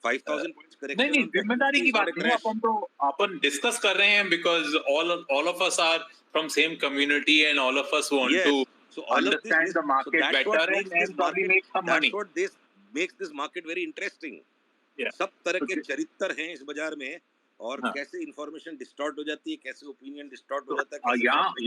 5,000 points correction. नहीं जिम्मेदारी की बात नहीं, अपन डिस्कस कर रहे हैं because all of us are from same community and all of us want to understand the market better and probably make some money. That's what this makes this market very interesting. सब तरह के चरित्र हैं इस बाजार में और कैसे इंफॉर्मेशन डिस्टॉर्ट हो जाती है, कैसे ओपिनियन डिस्टॉर्ट हो जाता है,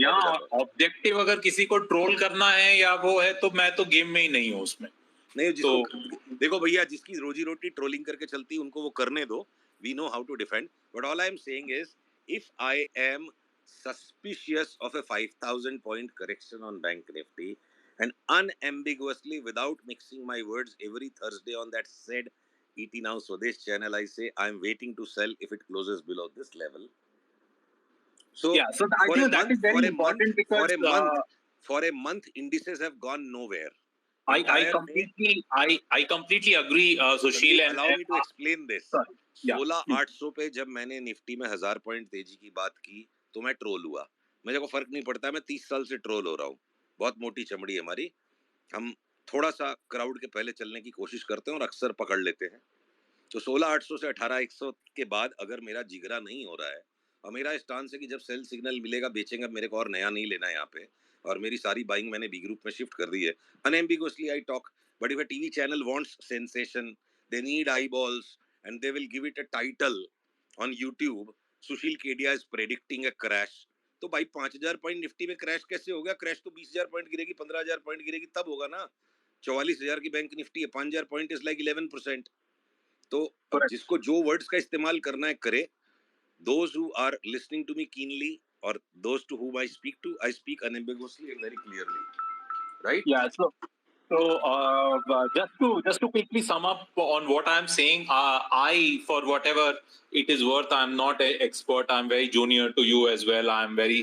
यहाँ ऑब्जेक्टिव अगर किसी को ट्रोल करना है या वो है तो मैं तो गेम में ही नहीं हूँ उसमें. नहीं, जिसको देखो भैया, जिसकी रोजी रोटी ट्रोलिंग करके चलती है उनको वो करने दो. We know how to defend, but all I am saying is if I am suspicious of a 5,000 point correction on Bank Nifty and unambiguously without mixing my words every Thursday on that said ET Now Swadesh channel I say I am waiting to sell if it closes below this level. So so I think that is very important because for a month indices have gone nowhere. I completely agree, Sushil. And allow me to explain this. 16,800 पे जब मैंने Nifty में 1000 point तेजी की बात की तो मैं ट्रोल हुआ. मुझे को फर्क नहीं पड़ता, मैं 30 साल से ट्रोल हो रहा हूँ. बहुत मोटी चमड़ी है हमारी, हम थोड़ा सा क्राउड के पहले चलने की कोशिश करते हैं और अक्सर पकड़ लेते हैं। तो 16,800 से 18,100 के बाद अगर मेरा जिगरा नहीं हो रहा है और मेरा स्टांस है कि जब सेल सिग्नल मिलेगा बेचेंगे, अब मेरे को और नया नहीं लेना है यहाँ पे, और मेरी सारी बाइंग मैंने बी ग्रुप में शिफ्ट कर दी है। Unambiguously I talk, but if a TV channel wants sensation, they need eyeballs and they will give it a title on YouTube, Sushil Kedia is predicting a crash. तो भाई 5,000 point Nifty में crash कैसे होगा? Crash तो 20,000 point गिरेगी, 15,000 point गिरेगी तब होगा ना। 44,000 की बैंक निफ्टी है, 5,000 पॉइंट इज लाइक 11%। तो अब जिसको जो वर्ड्स का इस्तेमाल करना है करे। Those who are listening to me keenly, or those to whom I speak unambiguously and very clearly, right? Yeah. So just to quickly sum up on what I'm saying, I, for whatever it is worth, I'm not an expert. I'm very junior to you as well. I'm very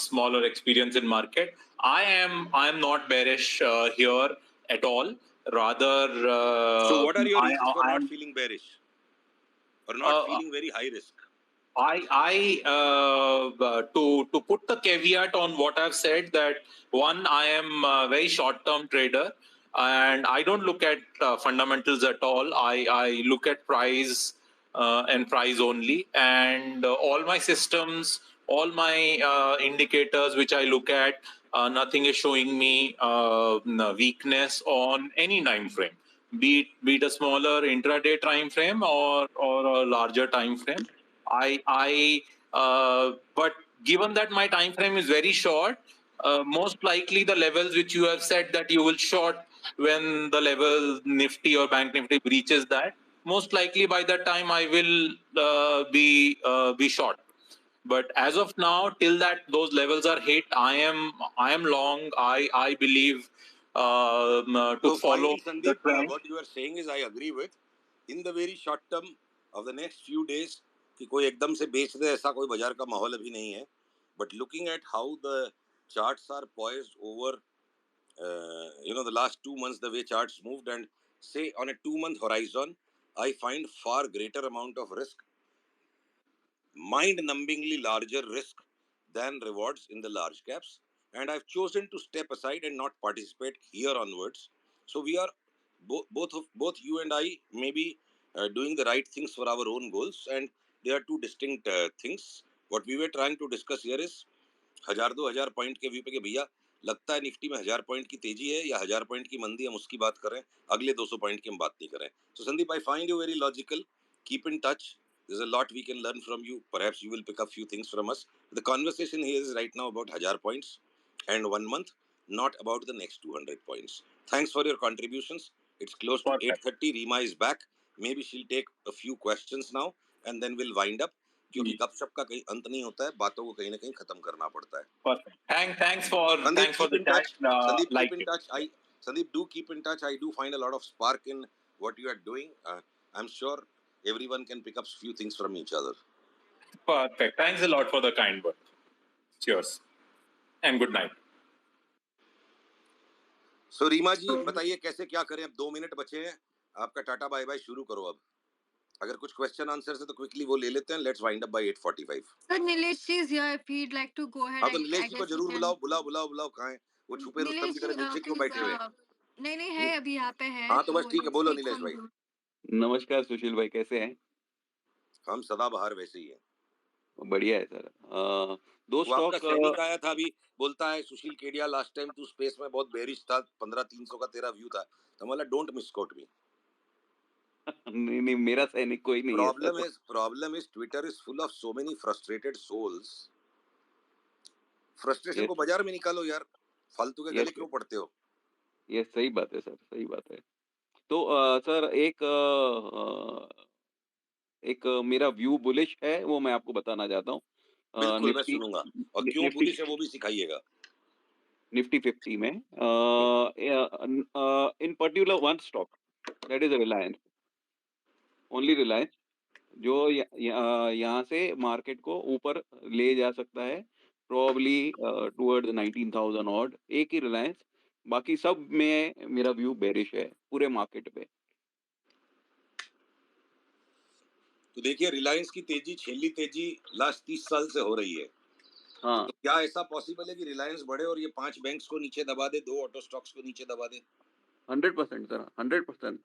smaller experience in market. I am not bearish here at all. Rather, So what are your reasons for not I'm feeling bearish or not feeling very high risk? To put the caveat on what I've said, that one, I am a very short-term trader, and I don't look at fundamentals at all. I look at price and price only, and all my systems, all my indicators which I look at, nothing is showing me weakness on any time frame, be it a smaller intraday time frame or a larger time frame. But given that my time frame is very short, most likely the levels which you have said that you will short when the level Nifty or Bank Nifty breaches that, most likely by that time I will be short. But as of now, till that those levels are hit, I am long. I believe to So follow fine, the Sandeep, trend. what you are saying is I agree with. In the very short term of the next few days, कि कोई एकदम से बेच दे ऐसा कोई बाजार का माहौल अभी नहीं है. But looking at how the charts are poised over, the last 2 months, the way charts moved, and say on a 2-month horizon, I find far greater amount of risk, mind-numbingly larger risk than rewards in the large caps, and I've chosen to step aside and not participate here onwards. So we are both you and I may be doing the right things for our own goals, and they are two distinct things. What we were trying to discuss here is 1,000-2,000 point के view पे कि भैया लगता है Nifty में 1,000 point की तेजी है या 1,000 पॉइंट की मंदी, हम उसकी बात करें, अगले 200 पॉइंट की हम बात नहीं करें. So Sandeep, I find you very logical. Keep in touch. There's a lot we can learn from you. Perhaps you will pick up few things from us. The conversation here is right now about 1,000 points and 1 month, not about the next 200 points. Thanks for your contributions. It's close to 8:30. Rima is back. Maybe she'll take a few questions now and then we'll wind up. क्योंकि गपशप का कहीं अंत नहीं होता है, बातों को कहीं ना कहीं खत्म करना पड़ता है. Perfect. Thanks for Keep the in touch. chat. Sandeep, Like keep in it. touch. Sandeep, do keep in touch. I do find a lot of spark in what you are doing. I'm sure everyone can pick up few things from each other. Perfect. Thanks a lot for the kind word. Cheers and good night. So Reema जी बताइए कैसे क्या करें. अब 2 minute बचे हैं. आपका tata bye bye शुरू करो. अब अगर कुछ क्वेश्चन आंसर है तो क्विकली वो ले लेते हैं. Let's wind up by 8:45. Sir, Nilesh is here. If he'd like to go ahead, हाँ, तो I नीलेश जी को guess we जरूर can. बुलाओ. कहाँ है वो? छुपे रुस्तम Nilesh की ji, तरह नीचे क्यों please. बैठे हुए हैं? नहीं है, अभी यहाँ पे है. हाँ, तो बस ठीक है, बोलो speak नीलेश from भाई. the- नमस्कार सुशील भाई, कैसे हैं? हम सदा बहार वैसे ही हैं. बढ़िया है सर. दो वो आपका स्टॉक. सैनिक आया था अभी, बोलता है सुशील केडिया लास्ट टाइम तू स्पेस में बहुत बेरिश था, 15,300 का तेरा व्यू था. तो बोला डोंट मिसकोट मी. नहीं, मेरा सैनिक कोई नहीं है sir. Problem is Twitter is full of so many frustrated souls. Frustration को बाजार में निकालो यार, फालतू के गले क्यों पड़ते हो? ये सही बात है सर, सही बात है. तो सर एक मेरा व्यू बुलिश है, वो मैं आपको बताना चाहता हूँ. बिल्कुल, मैं सुनूंगा. और क्यों बुलिश है वो भी सिखाइएगा. निफ्टी 50 में इन particular one stock, that is Reliance, only Reliance, जो यहाँ से मार्केट को ऊपर ले जा सकता है, प्रोबेबली टुवर्ड्स 19,000 ऑड. एक ही रिलायंस, बाकी सब में मेरा व्यू बेरिश है पूरे मार्केट पे. तो देखिए, रिलायंस की तेजी, छेली तेजी लास्ट 30 साल से हो रही है. हाँ तो क्या ऐसा पॉसिबल है कि रिलायंस बढ़े और ये 5 बैंक्स को नीचे दबा दे, 2 ऑटो स्टॉक्स को नीचे दबा दे? 100% सर, 100%,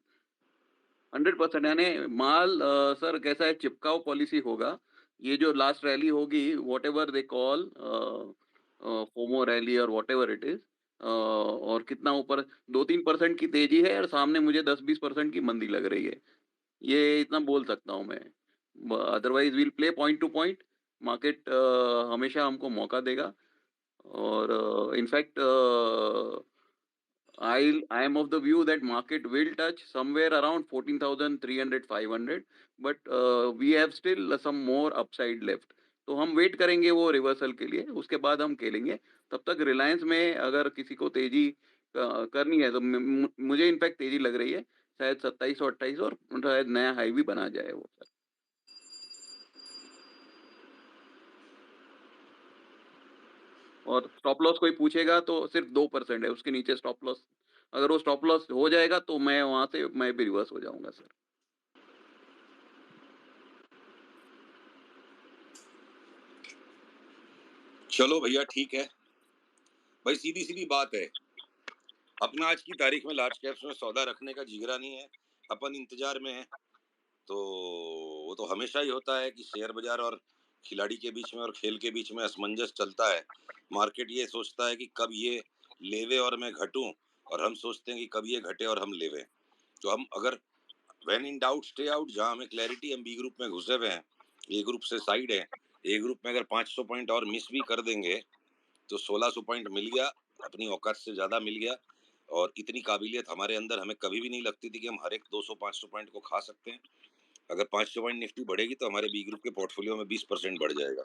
100%। यानी माल सर कैसा है, चिपकाओ पॉलिसी होगा। ये जो लास्ट रैली होगी, whatever they call FOMO rally और व्हाटएवर इट इज, और कितना ऊपर 2-3% की तेजी है और सामने मुझे 10-20% की मंदी लग रही है। ये इतना बोल सकता हूँ मैं। Otherwise we'll play point to point. Market हमेशा हमको मौका देगा और in fact I am of the view that market will touch somewhere around 14,300, 500, but we have still some more upside left. तो हम वेट करेंगे वो रिवर्सल के लिए, उसके बाद हम खेलेंगे। तब तक रिलायंस में अगर किसी को तेजी करनी है तो मुझे इनफैक्ट तेजी लग रही है, शायद 27 और 28 और शायद नया हाई भी बना जाए वो सर। और स्टॉप लॉस कोई पूछेगा तो सिर्फ 2% है, उसके नीचे स्टॉप लॉस। अगर वो स्टॉप लॉस हो जाएगा तो मैं वहां से मैं भी रिवर्स हो जाऊंगा सर। चलो भैया ठीक है भाई, सीधी सीधी बात है, अपना आज की तारीख में लार्ज कैप्स में सौदा रखने का जिगरा नहीं है, अपन इंतजार में है। तो वो तो हमेशा ही होता है कि शेयर बाजार और खिलाड़ी के बीच में और खेल के बीच में असमंजस चलता है। मार्केट ये सोचता है कि कब ये लेवे और मैं घटूं, और हम सोचते हैं कि कब ये घटे और हम लेवे। तो हम अगर when in doubt stay out, जहां हमें क्लैरिटी, हम बी ग्रुप में घुसे हुए हैं, ए ग्रुप से साइड है। ए ग्रुप में अगर 500 पॉइंट और मिस भी कर देंगे तो 1600 पॉइंट मिल गया, अपनी औकात से ज्यादा मिल गया। और इतनी काबिलियत हमारे अंदर हमें कभी भी नहीं लगती थी कि हम हर एक 200-500 पॉइंट को खा सकते हैं। अगर 500 पॉइंट निफ्टी बढ़ेगी तो हमारे बी ग्रुप के पोर्टफोलियो में 20% बढ़ जाएगा।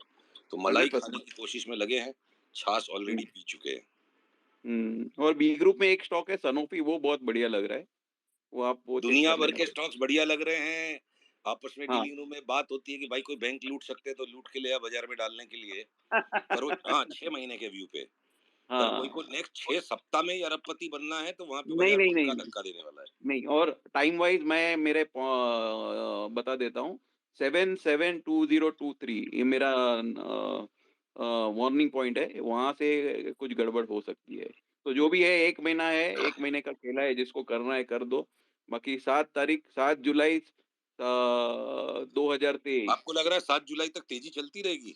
तो मलाई खाने 100%। की कोशिश में लगे हैं, छाछ ऑलरेडी पी चुके हैं। और बी ग्रुप में एक स्टॉक है सनोफी, वो बहुत बढ़िया लग रहा है, वो आप वो चेक दुनिया कर भर लेना। के स्टॉक्स बढ़िया लग रहे हैं। आपस में हाँ डीलिंग रूम में बात होती है कि भाई कोई बैंक लूट सकते हैं तो लूट के ले आ बाजार में डालने के लिए। पर वो 6 महीने के व्यू पे, पर कोई को हाँ नेक्स्ट 6 सप्ताह में ही अरबपति बनना है तो वहां पे नहीं बाजार नहीं पक्का नहीं नहीं धक्का देने वाला है। नहीं। और टाइम वाइज मैं मेरे बता देता हूँ, 772023 ये मेरा वार्निंग पॉइंट है, वहां से कुछ गड़बड़ हो सकती है। तो जो भी है 1 महीना है, 1 महीने का खेला है, जिसको करना है कर दो। बाकी 7 जुलाई 2023। आपको लग रहा है 7 जुलाई तक तेजी चलती रहेगी?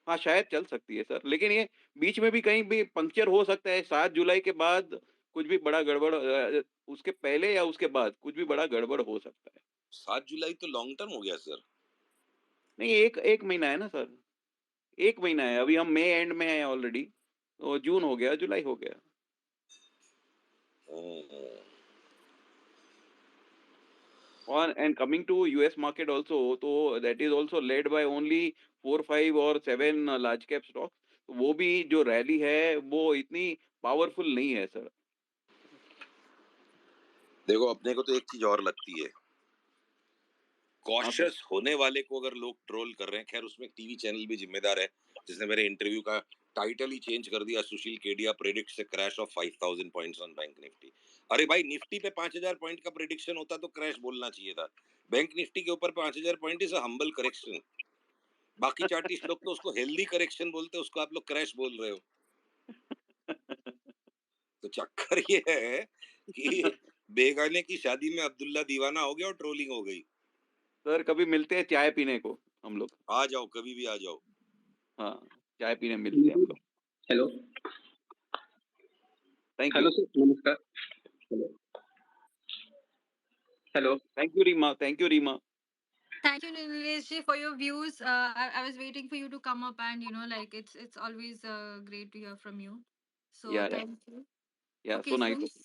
हाँ शायद चल सकती है सर, लेकिन ये बीच में भी कहीं भी पंक्चर हो सकता है। 7 जुलाई के बाद कुछ भी बड़ा गड़बड़ उसके पहले या उसके बाद कुछ भी बड़ा गड़बड़ हो सकता है। 7 जुलाई तो लॉन्ग टर्म हो गया सर। नहीं, एक महीना है ना सर, 1 महीना है। अभी हम मई एंड में हैं ऑलरेडी, तो जून हो गया, जुलाई हो गया। और and coming to US market also, तो that is also led by only 4, 5 और 7 लार्ज कैप स्टॉक्स। तो वो भी जो रैली है वो इतनी पावरफुल नहीं है सर। देखो अपने को तो एक चीज और लगती है, हाँ सर। कॉशियस होने वाले को अगर लोग ट्रोल कर रहे हैं, खैर उसमें एक टीवी चैनल भी जिम्मेदार है जिसने मेरे इंटरव्यू का टाइटल ही चेंज कर दिया, Sushil Kedia predicts a crash of 5000 points on bank Nifty. अरे भाई निफ्टी पे 5000 पॉइंट का प्रेडिक्शन होता तो क्रैश बोलना चाहिए था। बैंक निफ्टी के ऊपर 5000 point is a humble correction. बाकी चार्टिस्ट लोग तो उसको हेल्दी करेक्शन बोलते हैं, उसको आप लोग क्रैश बोल रहे हो। तो चक्कर ये है कि बेगाने की शादी में अब्दुल्ला दीवाना हो गया और ट्रोलिंग हो गई। सर कभी मिलते हैं चाय पीने को हम लोग। आ जाओ, कभी भी आ जाओ। हाँ, चाय पीने मिलते हैं हम लोग। Hello thank hello you. Sir, नमस्कार। Hello hello thank you Reema, thank you Reema. Thank you, Nilesh ji, for your views. I was waiting for you to come up, and like it's always great to hear from you. So या thank you. या Okay, so nice. since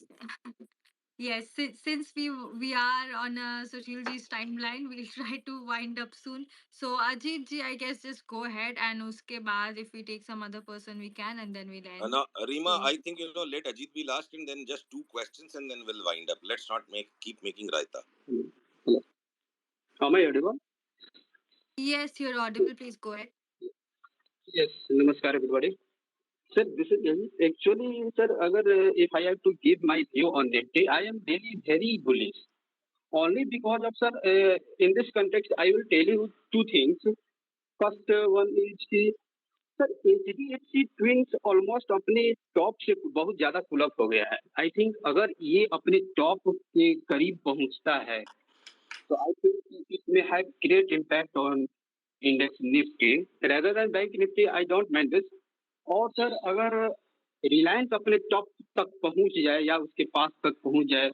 yes, since we are on Sushil ji's timeline, we'll try to wind up soon. So Ajit ji, I guess just go ahead, and uske baad if we take some other person we can, and then we'll end. Now, Rima, So I think let Ajit be last and then just 2 questions and then we'll wind up. Let's not keep making raita. Hello am I audible? yes, you're audible. Please go ahead. Yes, namaskar everybody. Sir, this is actually sir, agar if I have to give my view on Nifty, I am really very bullish. Only because of sir, in this context, I will tell you two things. First one is sir HDFC twins almost अपने top से बहुत ज्यादा pull up हो गया है। I think अगर ये अपने टॉप के करीब पहुंचता है तो I think it may have great impact on index Nifty rather than bank Nifty. I don't mind this. और सर अगर रिलायंस अपने टॉप तक पहुंच जाए या उसके पास तक पहुंच जाए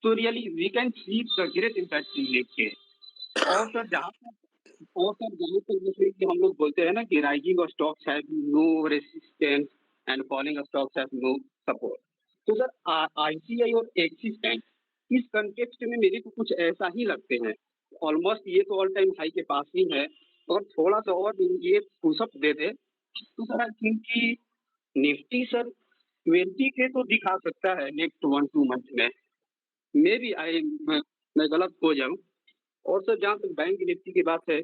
तो really we can see the great impact in Nifty. और सर जहाँ तक जैसे कि हम लोग बोलते हैं ना कि rising of stocks have no resistance and falling of stocks have no support. तो सर आईसीआई और एक्सिस बैंक इस कंटेक्स्ट में मेरे को कुछ ऐसा ही लगते हैं। ऑलमोस्ट ये तो ऑल टाइम हाई के पास ही है। और थोड़ा सा और ये पुशअप दे दे तो सर आई थिंक कि निफ्टी सर 20 के तो दिखा सकता है नेक्स्ट 1-2 मंथ में। मे बी मैं गलत हो जाऊं। और सर जहाँ तक बैंक निफ्टी की बात है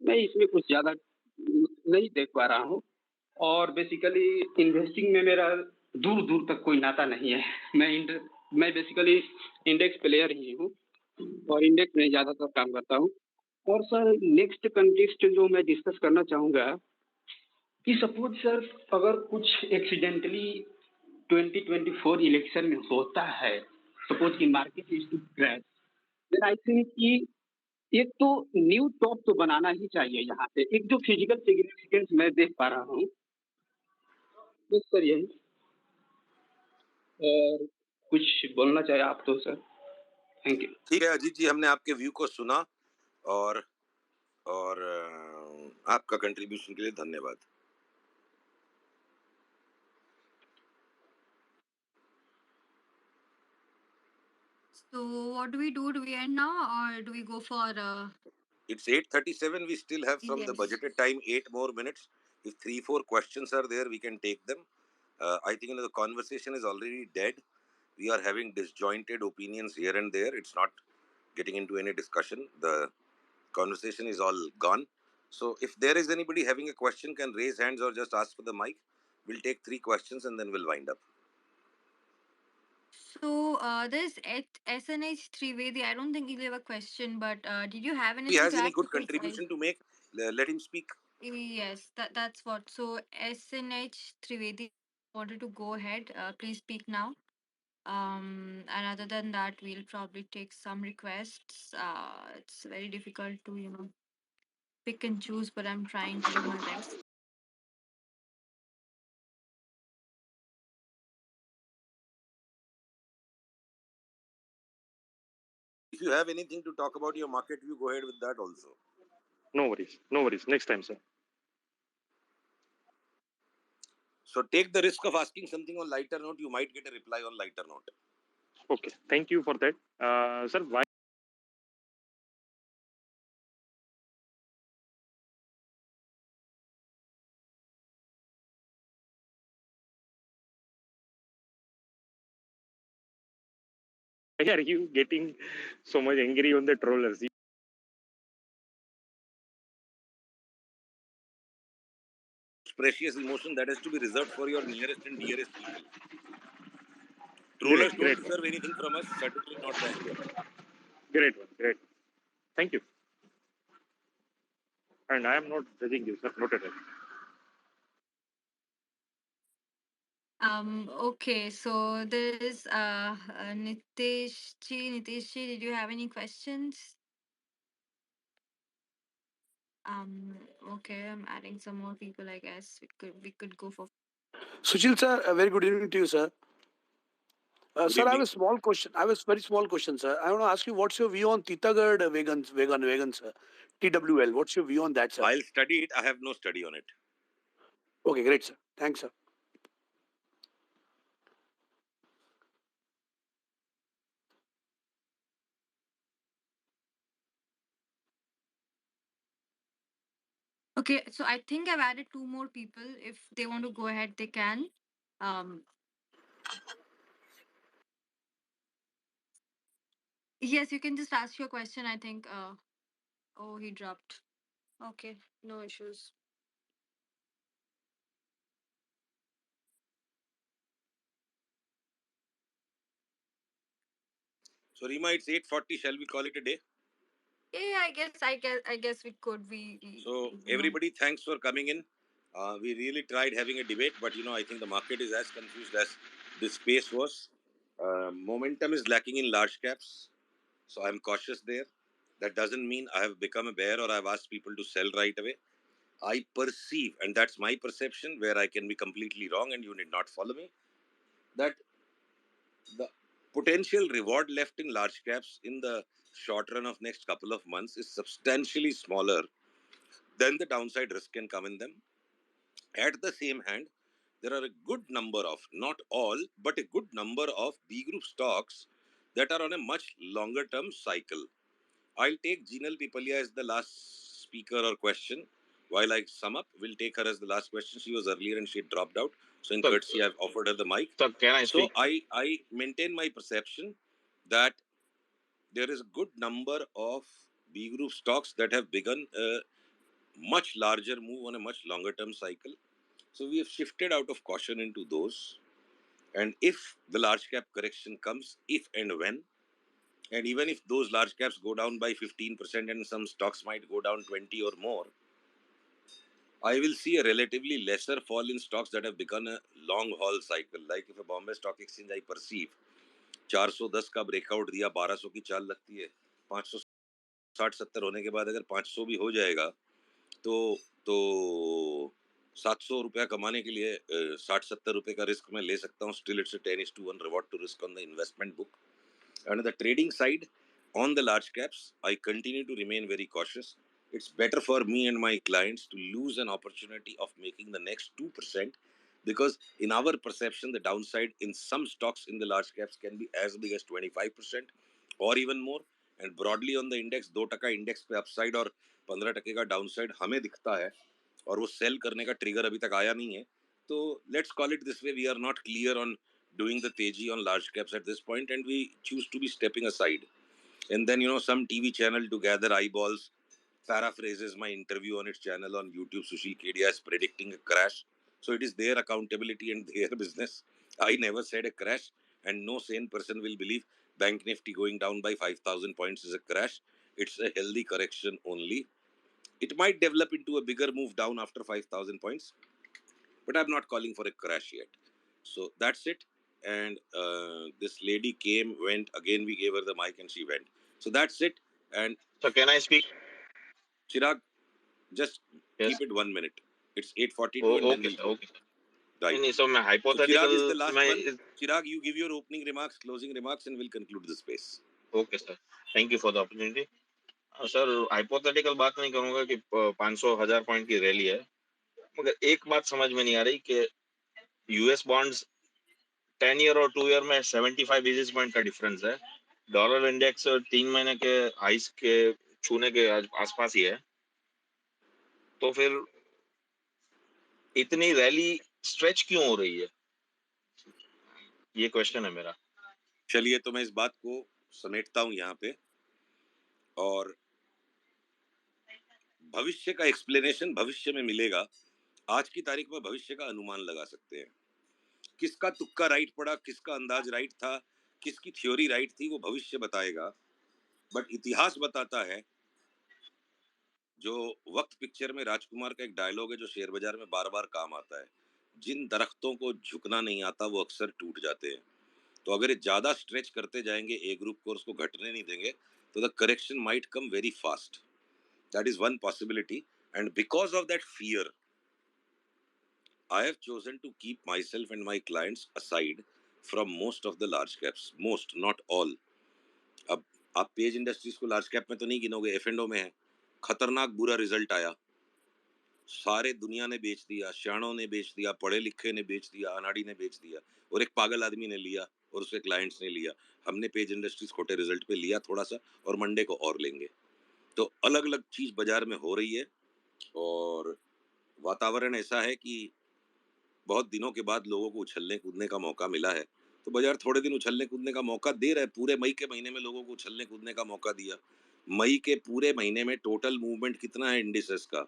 मैं इसमें कुछ ज्यादा नहीं देख पा रहा हूँ। और बेसिकली इन्वेस्टिंग में मेरा दूर दूर तक कोई नाता नहीं है। मैं बेसिकली इंडेक्स प्लेयर ही हूँ और इंडेक्स में ज्यादातर काम करता हूँ। और सर नेक्स्ट कंटेक्स्ट जो मैं डिस्कस करना चाहूंगा कि सपोज सर अगर कुछ एक्सीडेंटली 2024 इलेक्शन में होता है, सपोज की market is to crash, then I think कि एक तो न्यू टॉप तो बनाना ही चाहिए। यहाँ पे एक जो फिजिकल सिग्निफिकेंस मैं देख पा रहा हूँ बस सर यही। और कुछ बोलना चाहे आप तो सर। Thank you. ठीक है अजीत जी, हमने आपके व्यू को सुना और आपका कंट्रीब्यूशन के लिए धन्यवाद। So what do we do? Do we end now or do we go for It's 8:37. We still have from the yes. budgeted time 8 more minutes. If 3-4 questions are there, we can take them. I think the conversation is already dead. We are having disjointed opinions here and there. It's not getting into any discussion. The conversation is all gone. So if there is anybody having a question, can raise hands or just ask for the mic. We'll take 3 questions and then we'll wind up. So there's SNH Trivedi. I don't think he'll have a question, but did you have If he anything has to any add? good Because contribution to make, let him speak. yes, that's what. So SNH Trivedi wanted to go ahead. Please speak now. And other than that, we'll probably take some requests. It's very difficult to pick and choose, but I'm trying to do my best. If you have anything to talk about your market view, go ahead with that also. No worries. No worries. Next time, sir. So take the risk of asking something on lighter note. You might get a reply on lighter note. Okay. Thank you for that. Sir, why? Why are you getting so much angry on the trollers? Precious emotion that has to be reserved for your nearest and dearest people. Trollers don't deserve anything from us, certainly not the anger. Great one, great. Thank you. And I am not judging you, sir, not at all. Okay, so there's Nitish Ji, did you have any questions? Okay, I'm adding some more people, I guess. We could go for Sushil sir, a very good evening to you, sir. Sir, I have evening. a small question. I have a very small question, sir. I want to ask you, what's your view on Titagad vegan, sir? TWL. What's your view on that, sir? I'll study it. I have no study on it. Okay, great, sir. Thanks, sir. Okay, so I think I've added two more people. If they want to go ahead, they can. Um, yes, you can just ask your question. I think. Oh, he dropped. Okay, no issues. So Rima, it's 8:40. Shall we call it a day? Yeah, I guess we could. So everybody, thanks for coming in. We really tried having a debate, but I think the market is as confused as this space was. Momentum is lacking in large caps, so I'm cautious there. That doesn't mean I have become a bear or I've asked people to sell right away. I perceive, and that's my perception, where I can be completely wrong and you need not follow me, that the potential reward left in large caps in the short run of next couple of months is substantially smaller than the downside risk can come in them. At the same hand, there are a good number of, not all, but a good number of B group stocks that are on a much longer term cycle. I'll take Jinal Pipalia as the last speaker or question. While I sum up, we'll take her as the last question. She was earlier and she dropped out. So in So, courtesy, I've offered her the mic. so can I So speak? I maintain my perception that there is a good number of B group stocks that have begun a much larger move on a much longer term cycle. So we have shifted out of caution into those. And if the large cap correction comes, if and when, and even if those large caps go down by 15% and some stocks might go down 20 or more, I will see a relatively lesser fall in stocks that have begun a long haul cycle. Like if a Bombay Stock Exchange, I perceive 410 का breakout दिया, 1200 की चाल लगती है, 560-70 होने के बाद अगर 500 भी हो जाएगा तो 700 रुपया कमाने के लिए 60-70 रुपए का रिस्क मैं ले सकता हूँ. Still it's a 10:1 reward to risk on the investment book. And on the trading side, on the large caps, I continue to remain very cautious. It's better for me and my clients to lose an opportunity of making the next 2%, because in our perception, the downside in some stocks in the large caps can be as big as 25% or even more. And broadly on the index, 2% index पे upside और 15% का downside हमें दिखता है, और वो sell करने का trigger अभी तक आया नहीं है. तो let's call it this way, we are not clear on doing the teji on large caps at this point, and we choose to be stepping aside. And then some TV channel to gather eyeballs paraphrases my interview on its channel on YouTube. Sushil Kedia is predicting a crash, so it is their accountability and their business. I never said a crash, and no sane person will believe Bank Nifty going down by 5,000 points is a crash. It's a healthy correction only. It might develop into a bigger move down after 5,000 points, but I'm not calling for a crash yet. So that's it. And this lady came, went again. We gave her the mic and she went. So that's it. And So can I speak? Chirag, just Yes. keep it 1 minute. It's 8:42, Oh, and then okay, we'll sir. go. Okay. Right. नहीं, so मैं So hypothetical Chirag is the last मैं one. Chirag, you give your opening remarks, closing remarks, and we'll conclude the space. Okay sir, thank you for the opportunity. Sir hypothetical बात नहीं करूंगा कि 500,000 point की rally है, मगर एक बात समझ में नहीं आ रही कि यूएस बॉन्ड्स 10 ईयर और 2 ईयर में 75 बेसिस पॉइंट का डिफरेंस है. डॉलर इंडेक्स 3 महीने के हाइस के छूने के आसपास ही है, तो फिर इतनी रैली स्ट्रेच क्यों हो रही है, ये क्वेश्चन है मेरा. चलिए, तो मैं इस बात को समेटता हूं यहाँ पे, और भविष्य का एक्सप्लेनेशन भविष्य में मिलेगा. आज की तारीख में भविष्य का अनुमान लगा सकते हैं. किसका तुक्का राइट पड़ा, किसका अंदाज राइट था, किसकी थ्योरी राइट थी, वो भविष्य बताएगा. बट इतिहास बताता है, जो वक्त पिक्चर में राजकुमार का एक डायलॉग है जो शेयर बाजार में बार बार काम आता है, जिन दरख्तों को झुकना नहीं आता वो अक्सर टूट जाते हैं. तो अगर ये ज्यादा स्ट्रेच करते जाएंगे ए ग्रुप को, उसको घटने नहीं देंगे, तो the correction might come very fast. That is one possibility. And because of that fear, I have chosen to keep myself and my clients aside from most of the large caps. Most, not all. अब आप page industries को large cap में तो नहीं गिनोगे, F&O में है. खतरनाक बुरा रिजल्ट आया, सारे दुनिया ने बेच दिया, श्याणों ने बेच दिया, पढ़े लिखे ने बेच दिया, अनाड़ी ने बेच दिया, और एक पागल आदमी ने लिया और उसके क्लाइंट्स ने लिया. हमने पेज इंडस्ट्रीज खोटे रिजल्ट पे लिया थोड़ा सा, और मंडे को और लेंगे. तो अलग अलग चीज बाजार में हो रही है, और वातावरण ऐसा है कि बहुत दिनों के बाद लोगों को उछलने कूदने का मौका मिला है. तो बाजार थोड़े दिन उछलने कूदने का मौका दे रहा है. पूरे मई के महीने में लोगों को उछलने कूदने का मौका दिया. मई के पूरे महीने में टोटल मूवमेंट कितना है इंडिसेस का?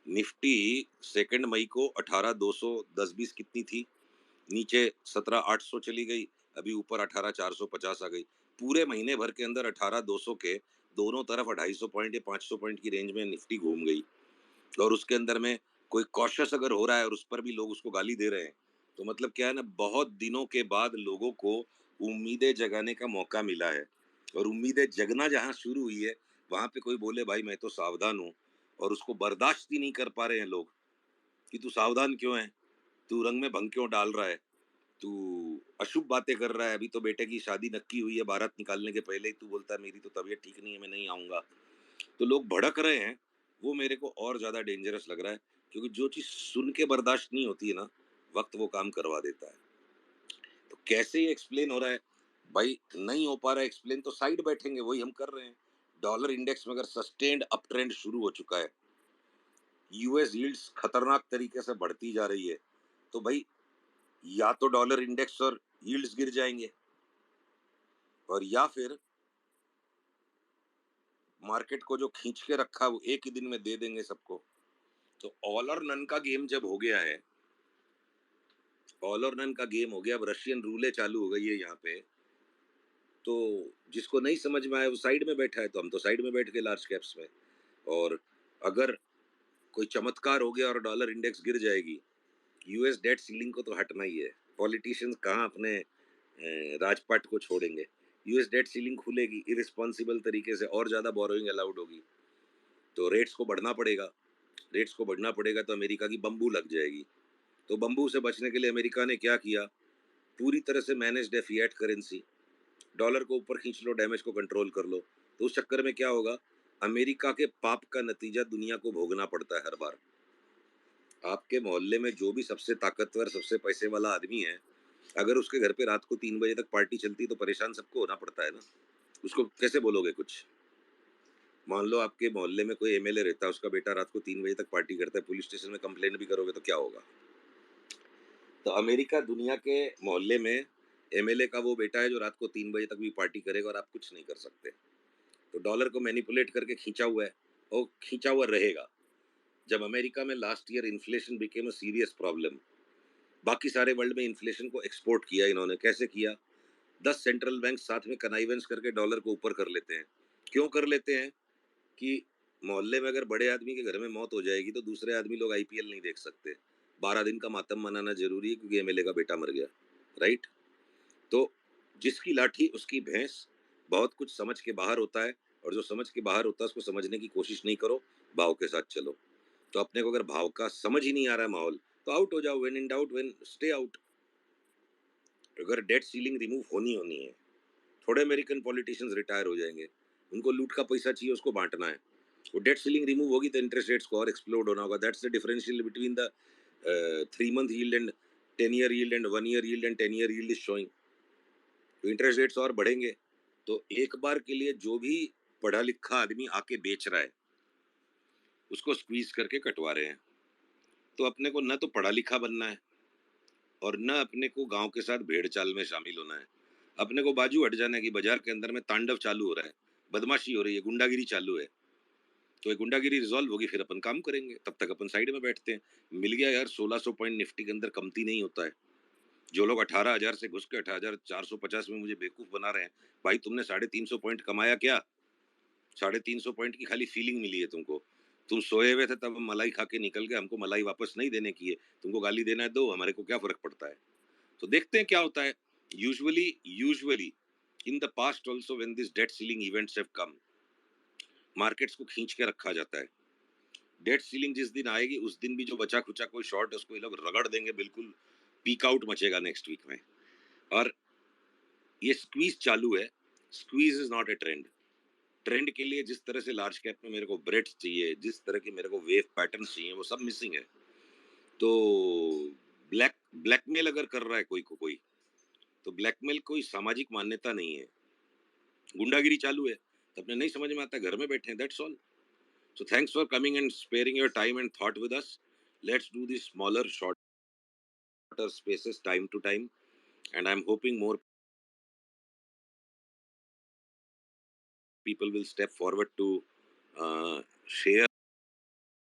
निफ्टी 2 मई को 18,210-20 कितनी थी, नीचे 17,800 चली गई, अभी ऊपर 18,450 आ गई. पूरे महीने भर के अंदर 18,200 के दोनों तरफ 250 पॉइंट या 500 पॉइंट की रेंज में निफ्टी घूम गई. और उसके अंदर में कोई कॉशियस अगर हो रहा है और उस पर भी लोग उसको गाली दे रहे हैं, तो मतलब क्या है ना, बहुत दिनों के बाद लोगों को उम्मीदें जगाने का मौका मिला है। और उम्मीदें जगना जहाँ शुरू हुई है, वहां पे कोई बोले भाई मैं तो सावधान हूँ, और उसको बर्दाश्त ही नहीं कर पा रहे हैं लोग कि तू सावधान क्यों है, तू रंग में भंग क्यों डाल रहा है, तू अशुभ बातें कर रहा है, अभी तो बेटे की शादी नक्की हुई है, बारात निकालने के पहले ही तू बोलता है मेरी तो तबीयत ठीक नहीं है, मैं नहीं आऊंगा। तो लोग भड़क रहे हैं, वो मेरे को और ज्यादा डेंजरस लग रहा है, क्योंकि जो चीज सुन के बर्दाश्त नहीं होती है ना, वक्त वो काम करवा देता है। तो कैसे ये एक्सप्लेन हो रहा है भाई, नहीं हो पा रहा है एक्सप्लेन, तो साइड बैठेंगे, वही हम कर रहे हैं। डॉलर इंडेक्स में अगर सस्टेन्ड अप ट्रेंड शुरू हो चुका है, यूएस यील्ड्स खतरनाक तरीके से बढ़ती जा रही है, तो भाई या तो डॉलर इंडेक्स और यील्ड्स गिर जाएंगे, और या फिर मार्केट को जो खींच के रखा वो एक ही दिन में दे देंगे सबको। तो ऑल और नन का गेम जब हो गया है, ऑल और नन का गेम हो गया, अब रशियन रूले चालू हो गई है यहाँ पे, तो जिसको नहीं समझ में आया वो साइड में बैठा है, तो हम तो साइड में बैठ गए लार्ज कैप्स में। और अगर कोई चमत्कार हो गया और डॉलर इंडेक्स गिर जाएगी, यूएस डेट सीलिंग को तो हटना ही है। पॉलिटिशियंस कहाँ अपने राजपाट को छोड़ेंगे। यूएस डेट सीलिंग खुलेगी इरिस्पॉन्सिबल तरीके से, और ज्यादा बोरोइंग अलाउड होगी, तो रेट्स को बढ़ना पड़ेगा। रेट्स को बढ़ना पड़ेगा तो अमेरिका की बम्बू लग जाएगी। तो बम्बू से बचने के लिए अमेरिका ने क्या किया, पूरी तरह से मैनेज्ड है फिएट करेंसी, डॉलर को ऊपर खींच लो, डैमेज को कंट्रोल कर लो। तो उस चक्कर में क्या होगा, अमेरिका के पाप का नतीजा दुनिया को भोगना पड़ता है हर बार। आपके मोहल्ले में जो भी सबसे ताकतवर सबसे पैसे वाला आदमी है, अगर उसके घर पे रात को 3 बजे तक पार्टी चलती तो परेशान सबको होना पड़ता है ना। उसको कैसे बोलोगे कुछ। मान लो आपके मोहल्ले में कोई एमएलए रहता है, उसका बेटा रात को 3 बजे तक पार्टी करता है, पुलिस स्टेशन में कंप्लेंट भी करोगे तो क्या होगा। तो अमेरिका दुनिया के मोहल्ले में एमएलए का वो बेटा है जो रात को 3 बजे तक भी पार्टी करेगा और आप कुछ नहीं कर सकते। तो डॉलर को मैनिपुलेट करके खींचा हुआ है और खींचा हुआ रहेगा। जब अमेरिका में last year inflation became a serious problem, बाकी सारे वर्ल्ड में इन्फ्लेशन को एक्सपोर्ट किया इन्होंने। कैसे किया, 10 सेंट्रल बैंक साथ में कनाइवेंस करके डॉलर को ऊपर कर लेते हैं। क्यों कर लेते हैं कि मोहल्ले में अगर बड़े आदमी के घर में मौत हो जाएगी तो दूसरे आदमी लोग आईपीएल नहीं देख सकते, 12 दिन का मातम मनाना जरूरी है क्योंकि एमएलए का बेटा मर गया, राइट। तो जिसकी लाठी उसकी भैंस, बहुत कुछ समझ के बाहर होता है, और जो समझ के बाहर होता है उसको समझने की कोशिश नहीं करो, भाव के साथ चलो। तो अपने को अगर भाव का समझ ही नहीं आ रहा है माहौल, तो आउट हो जाओ, when in doubt when stay out. अगर डेट सीलिंग रिमूव होनी है, थोड़े अमेरिकन पॉलिटिशियंस रिटायर हो जाएंगे, उनको लूट का पैसा चाहिए, उसको बांटना है। वो डेट सीलिंग रिमूव होगी तो इंटरेस्ट रेट्स को और एक्सप्लोड होना होगा। That's the differential between the 3 month yield and 10-year yield and 1-year yield and 10-year yield is showing। तो इंटरेस्ट रेट्स और बढ़ेंगे, तो एक बार के लिए जो भी पढ़ा लिखा आदमी आके बेच रहा है उसको स्क्वीज करके कटवा रहे हैं। तो अपने को न तो पढ़ा लिखा बनना है और न अपने को गांव के साथ भेड़ चाल में शामिल होना है। अपने को बाजू हट जाना है कि बाजार के अंदर में तांडव चालू हो रहा है, बदमाशी हो रही है, गुंडागिरी चालू है। तो ये गुंडागिरी रिजॉल्व होगी फिर अपन काम करेंगे, तब तक अपन साइड में बैठते हैं। मिल गया यार 1600 पॉइंट निफ्टी के अंदर, कमती नहीं होता है। जो लोग 18,000 से घुस के 18,450 में मुझे बेवकूफ बना रहे हैं, भाई तुमने 350 पॉइंट कमाया क्या? 350 पॉइंट की खाली फीलिंग मिली है तुमको। तुम सोए हुए थे तब हम मलाई खा के निकल गए, हमको मलाई वापस नहीं देने की है, तुमको गाली देना है दो, हमारे को क्या फर्क पड़ता है। तो देखते हैं क्या होता है। Usually in the past also when this date ceiling events have come, markets को खींच के रखा जाता है। डेट सीलिंग जिस दिन आएगी उस दिन भी जो बचा खुचा कोई शॉर्ट है उसको ये लोग रगड़ देंगे, बिल्कुल पीक आउट मचेगा नेक्स्ट वीक में। और ये स्क्वीज चालू है। Squeeze is not a trend. Trend के लिए जिस तरह से लार्ज कैप में मेरे को ब्रेड चाहिए, जिस तरह के मेरे को वेव पैटर्न चाहिए, वो सब मिसिंग है। तो ब्लैकमेल अगर कर रहा है कोई, तो ब्लैकमेल कोई सामाजिक मान्यता नहीं है, गुंडागिरी चालू है। तो अपने नहीं समझ में आता, घर में बैठे हैं, that's all. So thanks for coming and sparing your time and thought with us. Let's do these smaller, shorter spaces time to time, and I'm hoping more people will step forward to share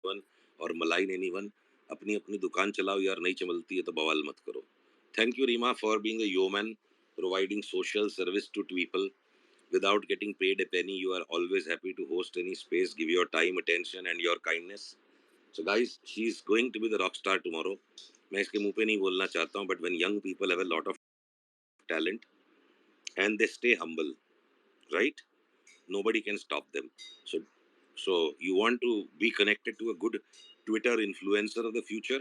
one और malign anyone. अपनी अपनी दुकान चलाओ यार, नहीं चलती है तो बवाल मत करो। Thank you Rima for being a yeoman, providing social service to people without getting paid a penny. You are always happy to host any space, give your time, attention and your kindness. So guys, she's going to be the rock star tomorrow. मैं इसके मुंह पे नहीं बोलना चाहता हूँ, but when young people have a lot of talent and they stay humble, right? Nobody can stop them. So you want to be connected to a good Twitter influencer of the future?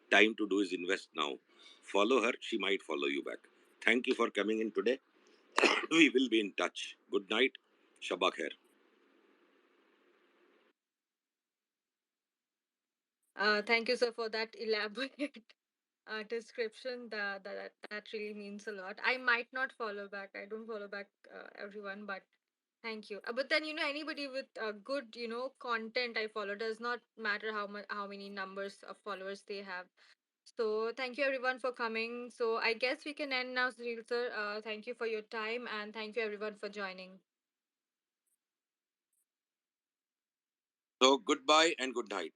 Time to do is invest now. Follow her, she might follow you back. Thank you for coming in today. We will be in touch. Good night. Shabba khair. Thank you, sir, for that elaborate description. That really means a lot. I might not follow back. I don't follow back everyone, but thank you. But then anybody with good content I follow, does not matter how many numbers of followers they have. So thank you everyone for coming. So I guess we can end now, Sunil sir. Thank you for your time, and thank you everyone for joining. So goodbye and good night.